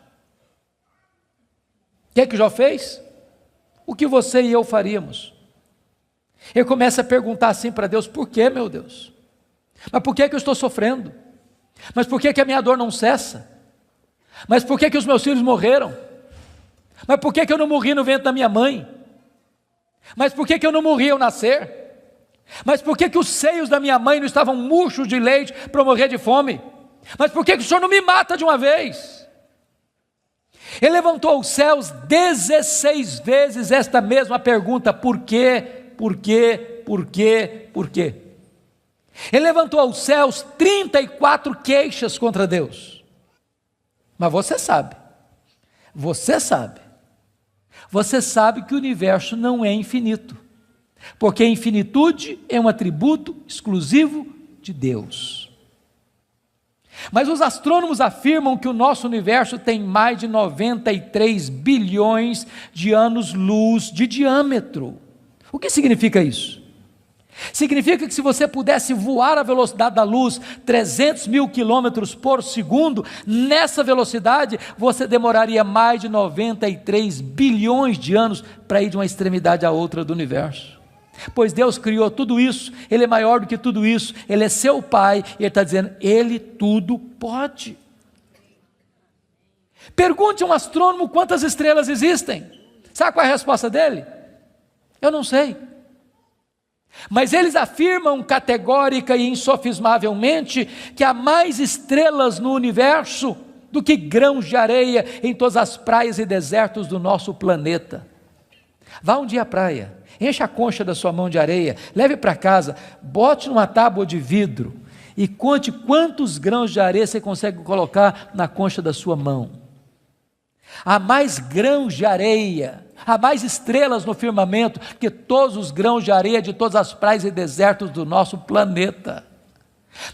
S1: O que é que Jó fez? O que você e eu faríamos? Ele começa a perguntar assim para Deus: por que, meu Deus? Mas por que eu estou sofrendo? Mas por que a minha dor não cessa? Mas por que os meus filhos morreram? Mas por que eu não morri no ventre da minha mãe? Mas por que eu não morri ao nascer? Mas por que os seios da minha mãe não estavam murchos de leite para eu morrer de fome? Mas por que o Senhor não me mata de uma vez? Ele levantou aos céus 16 vezes esta mesma pergunta: por quê, por quê, por quê, por quê? Ele levantou aos céus 34 queixas contra Deus. Mas você sabe que o universo não é infinito, porque a infinitude é um atributo exclusivo de Deus. Mas os astrônomos afirmam que o nosso universo tem mais de 93 bilhões de anos-luz de diâmetro. O que significa isso? Significa que se você pudesse voar à velocidade da luz, 300 mil quilômetros por segundo, nessa velocidade você demoraria mais de 93 bilhões de anos para ir de uma extremidade à outra do universo. Pois Deus criou tudo isso, Ele é maior do que tudo isso, Ele é seu Pai, e Ele está dizendo, Ele tudo pode. Pergunte a um astrônomo quantas estrelas existem. Sabe qual é a resposta dele? Eu não sei. Mas eles afirmam categórica e insofismavelmente que há mais estrelas no universo do que grãos de areia em todas as praias e desertos do nosso planeta. Vá um dia à praia, encha a concha da sua mão de areia, leve para casa, bote numa tábua de vidro e conte quantos grãos de areia você consegue colocar na concha da sua mão. Há mais grãos de areia, há mais estrelas no firmamento que todos os grãos de areia de todas as praias e desertos do nosso planeta.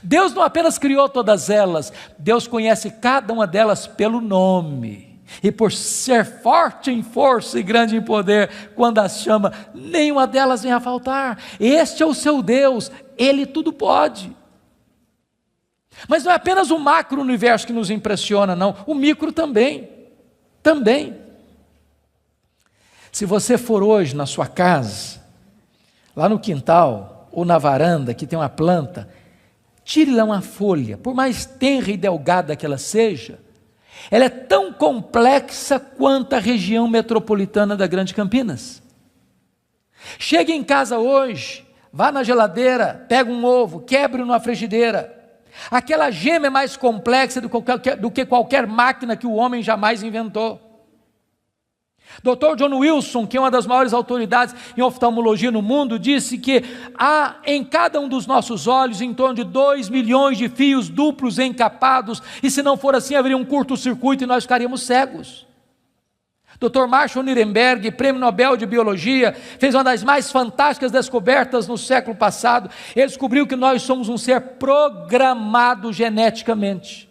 S1: Deus não apenas criou todas elas, Deus conhece cada uma delas pelo nome. E por ser forte em força e grande em poder, quando as chama, nenhuma delas vem a faltar. Este é o seu Deus, Ele tudo pode. Mas não é apenas o macro-universo que nos impressiona, não, o micro também. Se você for hoje na sua casa, lá no quintal ou na varanda que tem uma planta, tire lá uma folha, por mais tenra e delgada que ela seja, ela é tão complexa quanto a região metropolitana da Grande Campinas. Chegue em casa hoje, vá na geladeira, pega um ovo, quebre numa frigideira. Aquela gema é mais complexa do que qualquer máquina que o homem jamais inventou. Dr. John Wilson, que é uma das maiores autoridades em oftalmologia no mundo, disse que há em cada um dos nossos olhos em torno de 2 milhões de fios duplos encapados, e se não for assim haveria um curto-circuito e nós ficaríamos cegos. Dr. Marshall Nirenberg, prêmio Nobel de Biologia, fez uma das mais fantásticas descobertas no século passado. Ele descobriu que nós somos um ser programado geneticamente.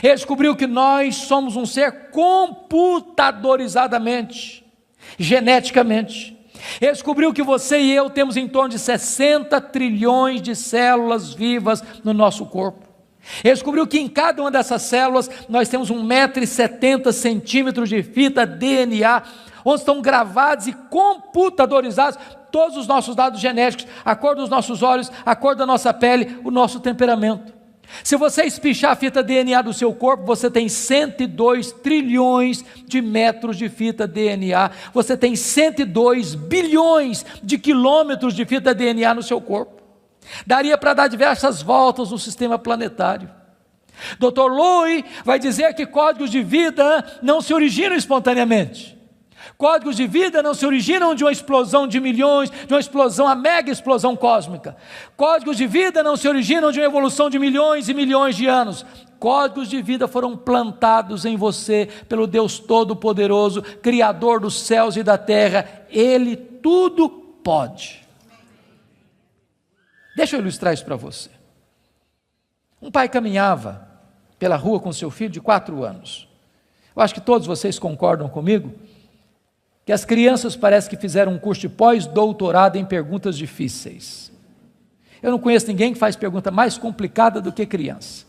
S1: Ele descobriu que nós somos um ser computadorizadamente, geneticamente. Ele descobriu que você e eu temos em torno de 60 trilhões de células vivas no nosso corpo. Ele descobriu que em cada uma dessas células nós temos 1,70 m de fita DNA, onde estão gravados e computadorizados todos os nossos dados genéticos, a cor dos nossos olhos, a cor da nossa pele, o nosso temperamento. Se você espichar a fita DNA do seu corpo, você tem 102 trilhões de metros de fita DNA, você tem 102 bilhões de quilômetros de fita DNA no seu corpo. Daria para dar diversas voltas no sistema planetário. Dr. Lowy vai dizer que códigos de vida não se originam espontaneamente. Códigos de vida não se originam de uma explosão de milhões, de uma explosão, a mega explosão cósmica. Códigos de vida não se originam de uma evolução de milhões e milhões de anos. Códigos de vida foram plantados em você pelo Deus Todo-Poderoso, Criador dos céus e da terra. Ele tudo pode. Deixa eu ilustrar isso para você. Um pai caminhava pela rua com seu filho de 4 anos. Eu acho que todos vocês concordam comigo que as crianças parece que fizeram um curso de pós-doutorado em perguntas difíceis. Eu não conheço ninguém que faz pergunta mais complicada do que criança.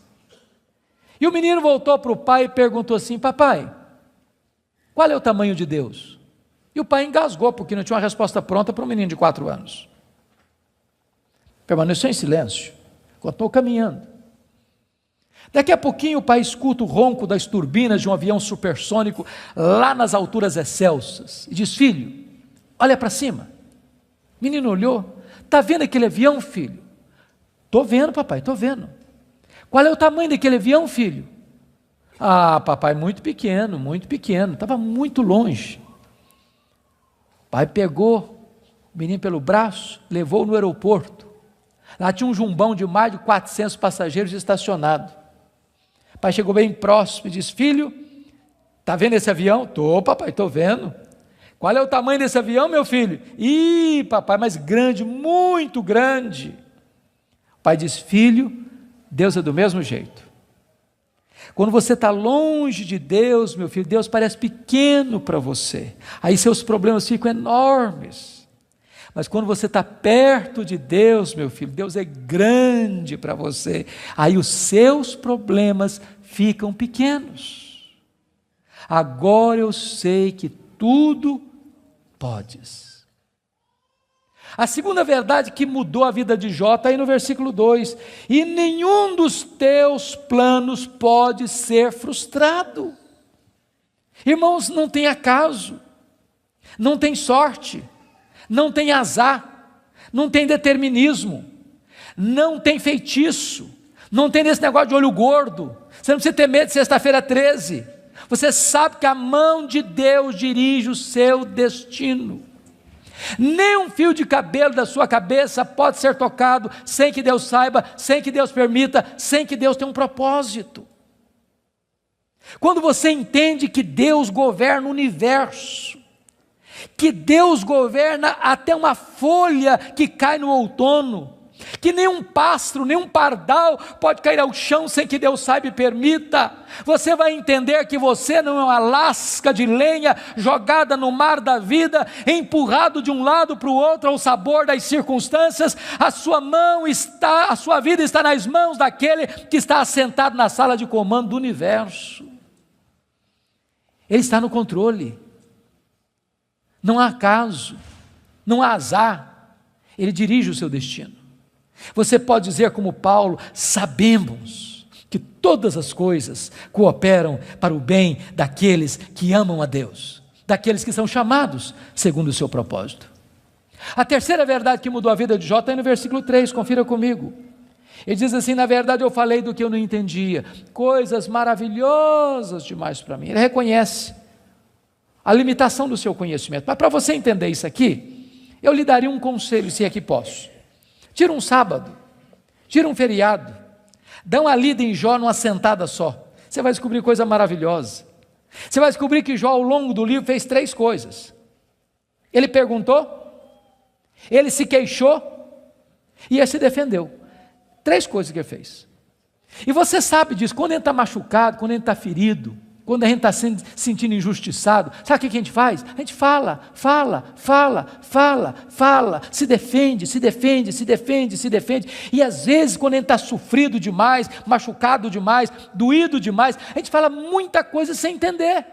S1: E o menino voltou para o pai e perguntou assim: papai, qual é o tamanho de Deus? E o pai engasgou, porque não tinha uma resposta pronta para um menino de 4 anos. Permaneceu em silêncio, continuou caminhando. Daqui a pouquinho o pai escuta o ronco das turbinas de um avião supersônico lá nas alturas excelsas e diz: filho, olha para cima. O menino olhou: está vendo aquele avião, filho? Estou vendo, papai, estou vendo. Qual é o tamanho daquele avião, filho? Ah, papai, muito pequeno, estava muito longe. O pai pegou o menino pelo braço, levou-o no aeroporto. Lá tinha um jumbão de mais de 400 passageiros estacionado. O pai chegou bem próximo e disse: filho, está vendo esse avião? Estou, papai, estou vendo. Qual é o tamanho desse avião, meu filho? Ih, papai, mas grande, muito grande. pai diz: filho, Deus é do mesmo jeito. Quando você está longe de Deus, meu filho, Deus parece pequeno para você, aí seus problemas ficam enormes. Mas quando você está perto de Deus, meu filho, Deus é grande para você, aí os seus problemas ficam pequenos. Agora eu sei que tudo podes. A segunda verdade que mudou a vida de Jó está aí no versículo 2: e nenhum dos teus planos pode ser frustrado. Irmãos, não tem acaso, não tem sorte, não tem azar, não tem determinismo, não tem feitiço, não tem esse negócio de olho gordo. Você não precisa ter medo de sexta-feira 13. Você sabe que a mão de Deus dirige o seu destino. Nem um fio de cabelo da sua cabeça pode ser tocado sem que Deus saiba, sem que Deus permita, sem que Deus tenha um propósito. Quando você entende que Deus governa o universo, que Deus governa até uma folha que cai no outono, que nenhum pássaro, nenhum pardal pode cair ao chão sem que Deus saiba e permita, você vai entender que você não é uma lasca de lenha jogada no mar da vida, empurrado de um lado para o outro ao sabor das circunstâncias. A sua vida está nas mãos daquele que está assentado na sala de comando do universo. Ele está no controle. Não há acaso, não há azar, ele dirige o seu destino. Você pode dizer como Paulo: sabemos que todas as coisas cooperam para o bem daqueles que amam a Deus, daqueles que são chamados segundo o seu propósito. A terceira verdade que mudou a vida de Jó está aí no versículo 3, confira comigo. Ele diz assim: na verdade eu falei do que eu não entendia, coisas maravilhosas demais para mim. Ele reconhece a limitação do seu conhecimento. Mas para você entender isso aqui, eu lhe daria um conselho, se é que posso. Tira um sábado, tira um feriado, dá uma lida em Jó numa sentada só. Você vai descobrir coisa maravilhosa. Você vai descobrir que Jó, ao longo do livro, fez 3 coisas. Ele perguntou, ele se queixou e ele se defendeu. 3 coisas que ele fez. E você sabe disso, quando ele está machucado, quando ele está ferido, quando a gente está se sentindo injustiçado, sabe o que a gente faz? A gente fala, se defende, e às vezes quando a gente está sofrido demais, machucado demais, doído demais, a gente fala muita coisa sem entender.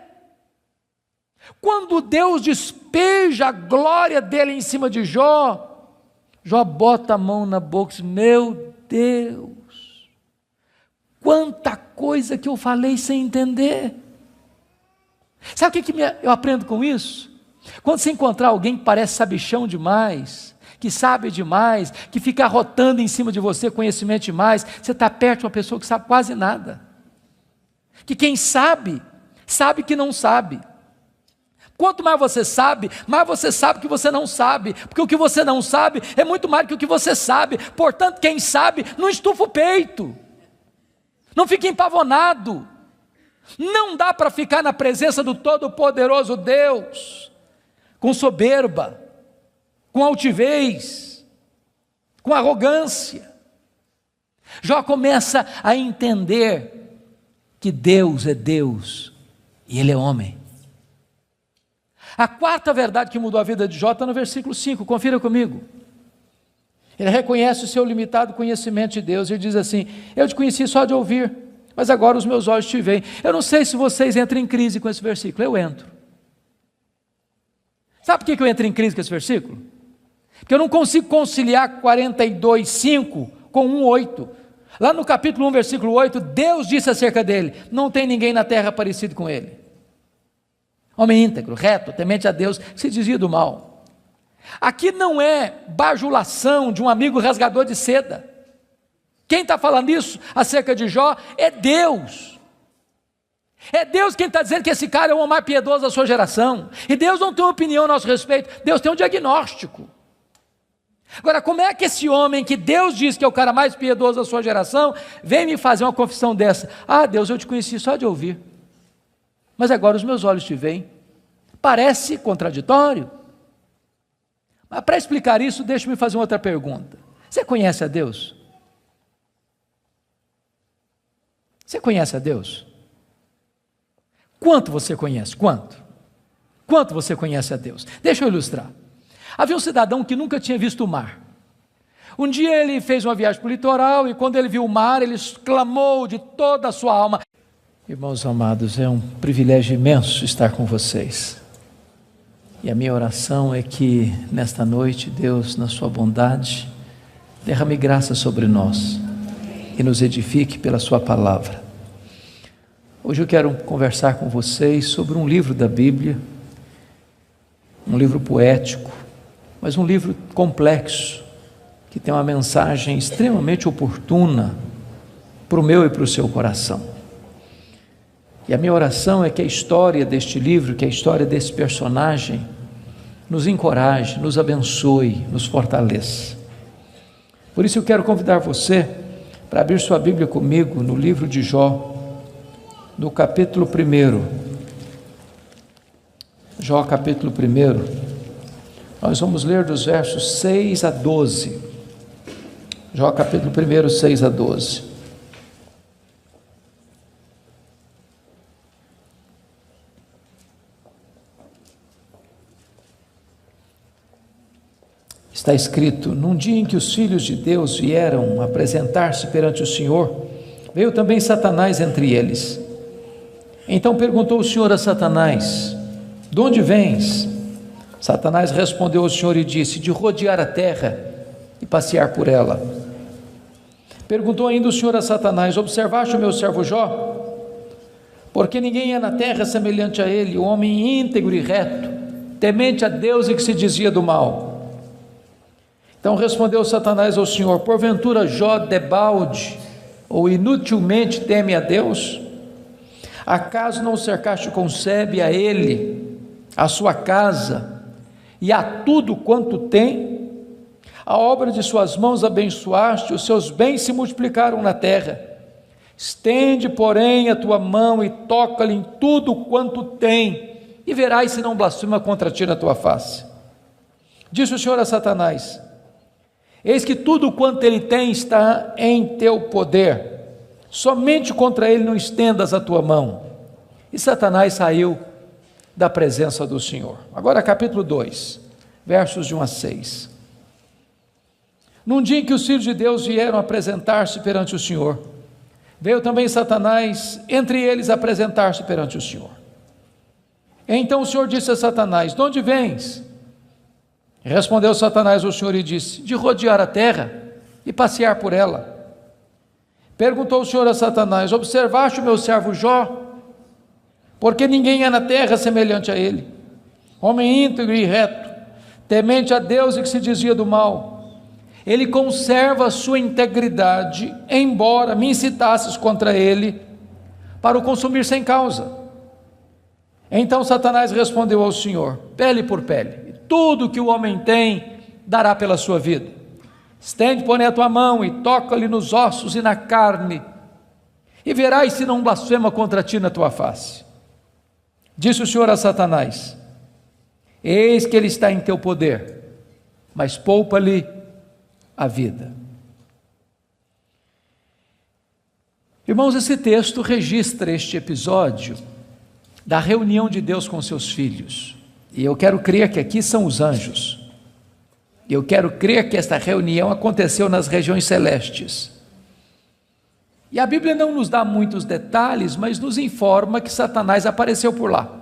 S1: Quando Deus despeja a glória dele em cima de Jó, Jó bota a mão na boca e diz: meu Deus, quanta coisa que eu falei sem entender. Sabe o que eu aprendo com isso? Quando você encontrar alguém que parece sabichão demais, que sabe demais, que fica arrotando em cima de você conhecimento demais, você está perto de uma pessoa que sabe quase nada. Que quem sabe, sabe que não sabe. Quanto mais você sabe que você não sabe, porque o que você não sabe é muito mais do que o que você sabe. Portanto, quem sabe, não estufa o peito, não fica empavonado. Não dá para ficar na presença do Todo-Poderoso Deus com soberba, com altivez, com arrogância. Jó começa a entender que Deus é Deus e ele é homem. A quarta verdade que mudou a vida de Jó está no versículo 5, confira comigo. Ele reconhece o seu limitado conhecimento de Deus. Ele diz assim: eu te conheci só de ouvir, mas agora os meus olhos te veem. Eu não sei se vocês entram em crise com esse versículo, eu entro. Sabe por que eu entro em crise com esse versículo? Porque eu não consigo conciliar 42:5 com 1:8. Lá no capítulo 1, versículo 8, Deus disse acerca dele: não tem ninguém na terra parecido com ele. Homem íntegro, reto, temente a Deus, que se desvia do mal. Aqui não é bajulação de um amigo rasgador de seda. Quem está falando isso acerca de Jó é Deus. É Deus quem está dizendo que esse cara é o homem mais piedoso da sua geração. E Deus não tem uma opinião a nosso respeito, Deus tem um diagnóstico. Agora, como é que esse homem que Deus diz que é o cara mais piedoso da sua geração, vem me fazer uma confissão dessa? Ah, Deus, eu te conheci só de ouvir, mas agora os meus olhos te veem. Parece contraditório. Mas para explicar isso, deixe-me fazer uma outra pergunta. Você conhece a Deus? Você conhece a Deus? Quanto você conhece? Quanto? Quanto você conhece a Deus? Deixa eu ilustrar. Havia um cidadão que nunca tinha visto o mar. Um dia ele fez uma viagem para o litoral e quando ele viu o mar, ele exclamou de toda a sua alma: irmãos amados, é um privilégio imenso estar com vocês. E a minha oração é que nesta noite Deus, na sua bondade, derrame graça sobre nós e nos edifique pela sua palavra. Hoje eu quero conversar com vocês sobre um livro da Bíblia, um livro poético, mas um livro complexo, que tem uma mensagem extremamente oportuna para o meu e para o seu coração. E a minha oração é que a história deste livro, que a história desse personagem, nos encoraje, nos abençoe, nos fortaleça. Por isso eu quero convidar você para abrir sua Bíblia comigo no livro de Jó, no capítulo 1. Jó, capítulo 1. Nós vamos ler dos versos 6 a 12. Jó, capítulo 1, 6 a 12. Está escrito: num dia em que os filhos de Deus vieram apresentar-se perante o Senhor, veio também Satanás entre eles. Então perguntou o Senhor a Satanás: de onde vens? Satanás respondeu ao Senhor e disse: de rodear a terra e passear por ela. Perguntou ainda o Senhor a Satanás: observaste o meu servo Jó? Porque ninguém é na terra semelhante a ele, o homem íntegro e reto, temente a Deus e que se desvia do mal. Então respondeu Satanás ao Senhor: porventura Jó debalde ou inutilmente teme a Deus? Acaso não cercaste com sebe a ele, a sua casa e a tudo quanto tem? A obra de suas mãos abençoaste, os seus bens se multiplicaram na terra. Estende, porém, a tua mão e toca-lhe em tudo quanto tem, e verás se não blasfema contra ti na tua face. Disse o Senhor a Satanás: eis que tudo quanto ele tem está em teu poder, somente contra ele não estendas a tua mão. E Satanás saiu da presença do Senhor. Agora capítulo 2, versos de 1 a 6. Num dia em que os filhos de Deus vieram apresentar-se perante o Senhor, veio também Satanás entre eles apresentar-se perante o Senhor. Então o Senhor disse a Satanás: de onde vens? Respondeu Satanás ao Senhor e disse: de rodear a terra e passear por ela. Perguntou o Senhor a Satanás: observaste o meu servo Jó? Porque ninguém é na terra semelhante a ele, homem íntegro e reto, temente a Deus e que se desvia do mal. Ele conserva a sua integridade, embora me incitasses contra ele para o consumir sem causa. Então Satanás respondeu ao Senhor: pele por pele, tudo que o homem tem dará pela sua vida. Estende, porém, a tua mão e toca-lhe nos ossos e na carne, e verás se não blasfema contra ti na tua face. Disse o Senhor a Satanás: eis que ele está em teu poder, mas poupa-lhe a vida. Irmãos, esse texto registra este episódio da reunião de Deus com seus filhos. E eu quero crer que aqui são os anjos. Eu quero crer que esta reunião aconteceu nas regiões celestes. E a Bíblia não nos dá muitos detalhes, mas nos informa que Satanás apareceu por lá.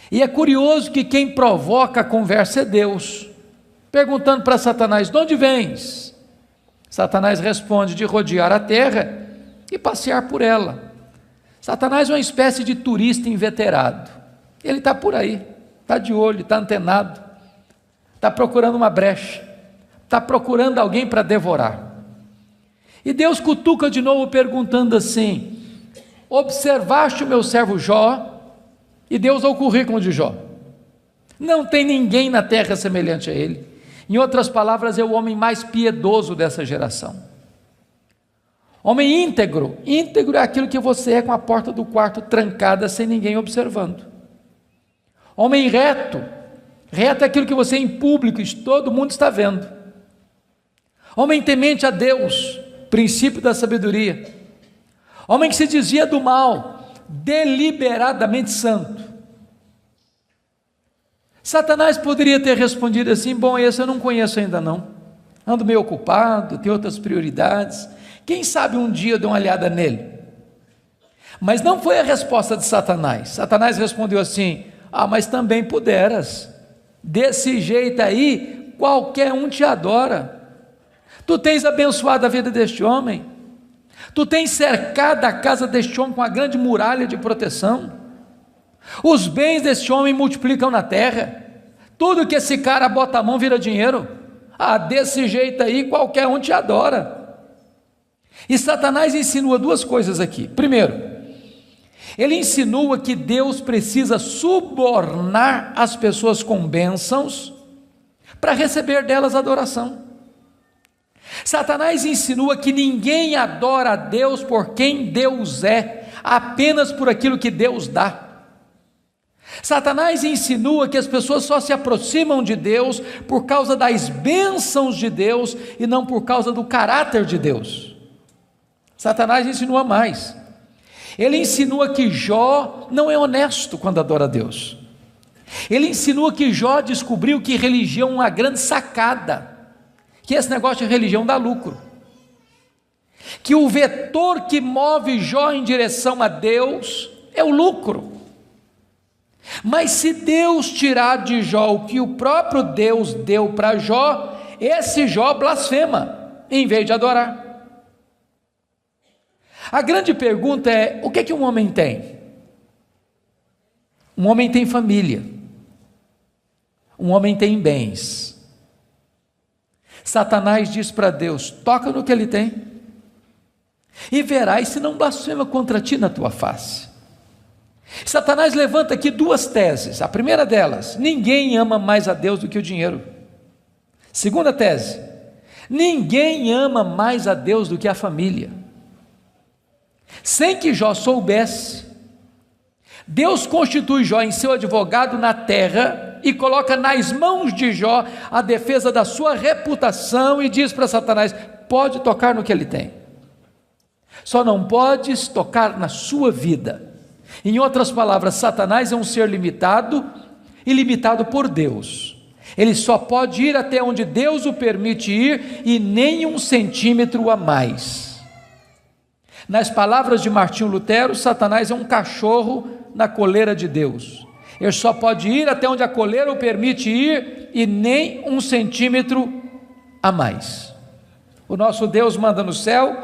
S1: E é curioso que quem provoca a conversa é Deus, perguntando para Satanás: de onde vens? Satanás responde: de rodear a terra e passear por ela. Satanás é uma espécie de turista inveterado. Ele está por aí, está de olho, está antenado, está procurando uma brecha, está procurando alguém para devorar. E Deus cutuca de novo perguntando assim: observaste o meu servo Jó? E Deus dá o currículo de Jó. Não tem ninguém na terra semelhante a ele. Em outras palavras, é o homem mais piedoso dessa geração. Homem íntegro. Íntegro é aquilo que você é com a porta do quarto trancada sem ninguém observando. Homem reto. Reto é aquilo que você é em público e todo mundo está vendo. Homem temente a Deus, princípio da sabedoria. homem que se dizia do mal, deliberadamente santo. Satanás poderia ter respondido assim: bom, esse eu não conheço ainda não, ando meio ocupado, tenho outras prioridades, quem sabe um dia eu dou uma olhada nele. Mas não foi a resposta de Satanás. Satanás respondeu assim: mas também puderas, desse jeito aí, qualquer um te adora, tu tens abençoado a vida deste homem, tu tens cercado a casa deste homem com uma grande muralha de proteção, os bens deste homem multiplicam na terra, tudo que esse cara bota a mão vira dinheiro, desse jeito aí qualquer um te adora. E Satanás insinua duas coisas aqui. Primeiro, ele insinua que Deus precisa subornar as pessoas com bênçãos para receber delas adoração. Satanás insinua que ninguém adora a Deus por quem Deus é, apenas por aquilo que Deus dá. Satanás insinua que as pessoas só se aproximam de Deus por causa das bênçãos de Deus e não por causa do caráter de Deus. Satanás insinua mais. Ele insinua que Jó não é honesto quando adora a Deus. Ele insinua que Jó descobriu que religião é uma grande sacada, que esse negócio de religião dá lucro, que o vetor que move Jó em direção a Deus é o lucro. Mas se Deus tirar de Jó o que o próprio Deus deu para Jó, esse Jó blasfema, em vez de adorar. A grande pergunta é: o que um homem tem? Um homem tem família, um homem tem bens. Satanás diz para Deus: toca no que ele tem, e verás se não blasfema contra ti na tua face. Satanás levanta aqui duas teses. A primeira delas: ninguém ama mais a Deus do que o dinheiro. Segunda tese: ninguém ama mais a Deus do que a família. Sem que Jó soubesse, Deus constitui Jó em seu advogado na terra e coloca nas mãos de Jó a defesa da sua reputação e diz para Satanás: pode tocar no que ele tem, só não podes tocar na sua vida. Em outras palavras, Satanás é um ser limitado e limitado por Deus. Ele só pode ir até onde Deus o permite ir e nem 1 centímetro a mais. Nas palavras de Martinho Lutero, Satanás é um cachorro na coleira de Deus. Ele só pode ir até onde a coleira o permite ir e nem 1 centímetro a mais. O nosso Deus manda no céu,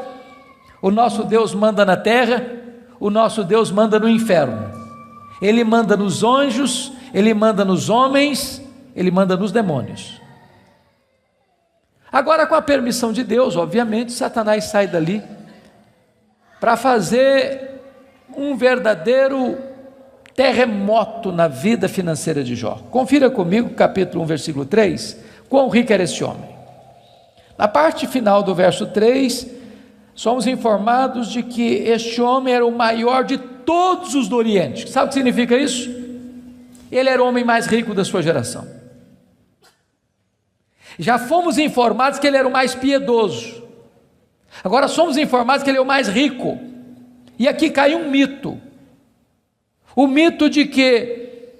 S1: o nosso Deus manda na terra, o nosso Deus manda no inferno. Ele manda nos anjos, ele manda nos homens, ele manda nos demônios. Agora, com a permissão de Deus, obviamente, Satanás sai dali para fazer um verdadeiro terremoto na vida financeira de Jó. Confira comigo, capítulo 1, versículo 3, quão rico era esse homem. Na parte final do verso 3, somos informados de que este homem era o maior de todos os do Oriente. Sabe o que significa isso? Ele era o homem mais rico da sua geração. Já fomos informados que ele era o mais piedoso. Agora somos informados que ele é o mais rico. E aqui cai um mito. O mito de que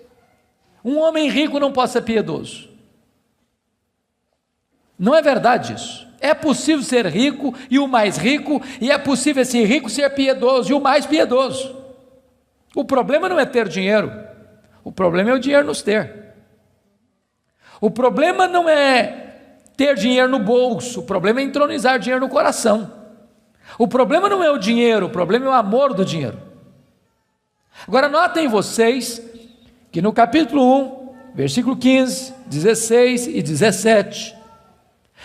S1: um homem rico não pode ser piedoso. Não é verdade isso. É possível ser rico e o mais rico, e é possível esse rico ser piedoso e o mais piedoso. O problema não é ter dinheiro, o problema é o dinheiro nos ter. O problema não é ter dinheiro no bolso, o problema é entronizar dinheiro no coração. O problema não é o dinheiro, o problema é o amor do dinheiro. Agora notem vocês que no capítulo 1, versículo 15, 16 e 17,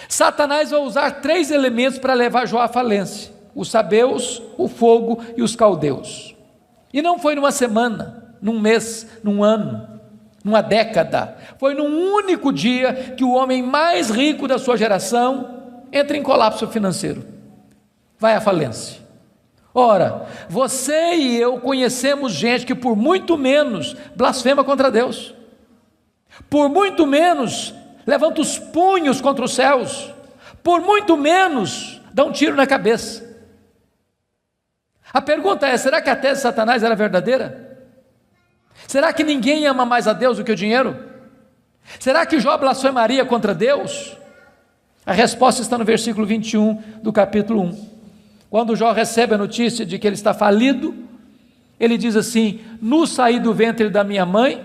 S1: Satanás vai usar 3 elementos para levar Jó à falência: os sabeus, o fogo e os caldeus. E não foi numa semana, num mês, num ano, numa década. Foi num único dia que o homem mais rico da sua geração entra em colapso financeiro, vai à falência. Ora, você e eu conhecemos gente que por muito menos blasfema contra Deus, por muito menos levanta os punhos contra os céus, por muito menos dá um tiro na cabeça. A pergunta é: será que a tese de Satanás era verdadeira? Será que ninguém ama mais a Deus do que o dinheiro? Será que Jó blasfemaria contra Deus? A resposta está no versículo 21 do capítulo 1. Quando Jó recebe a notícia de que ele está falido, ele diz assim: nu saí do ventre da minha mãe,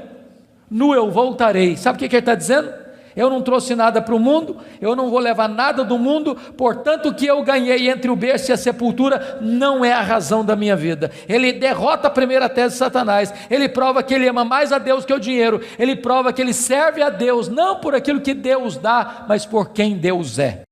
S1: nu eu voltarei. Sabe o que ele está dizendo? Eu não trouxe nada para o mundo, eu não vou levar nada do mundo, portanto o que eu ganhei entre o berço e a sepultura não é a razão da minha vida. Ele derrota a primeira tese de Satanás, ele prova que ele ama mais a Deus que o dinheiro, ele prova que ele serve a Deus, não por aquilo que Deus dá, mas por quem Deus é.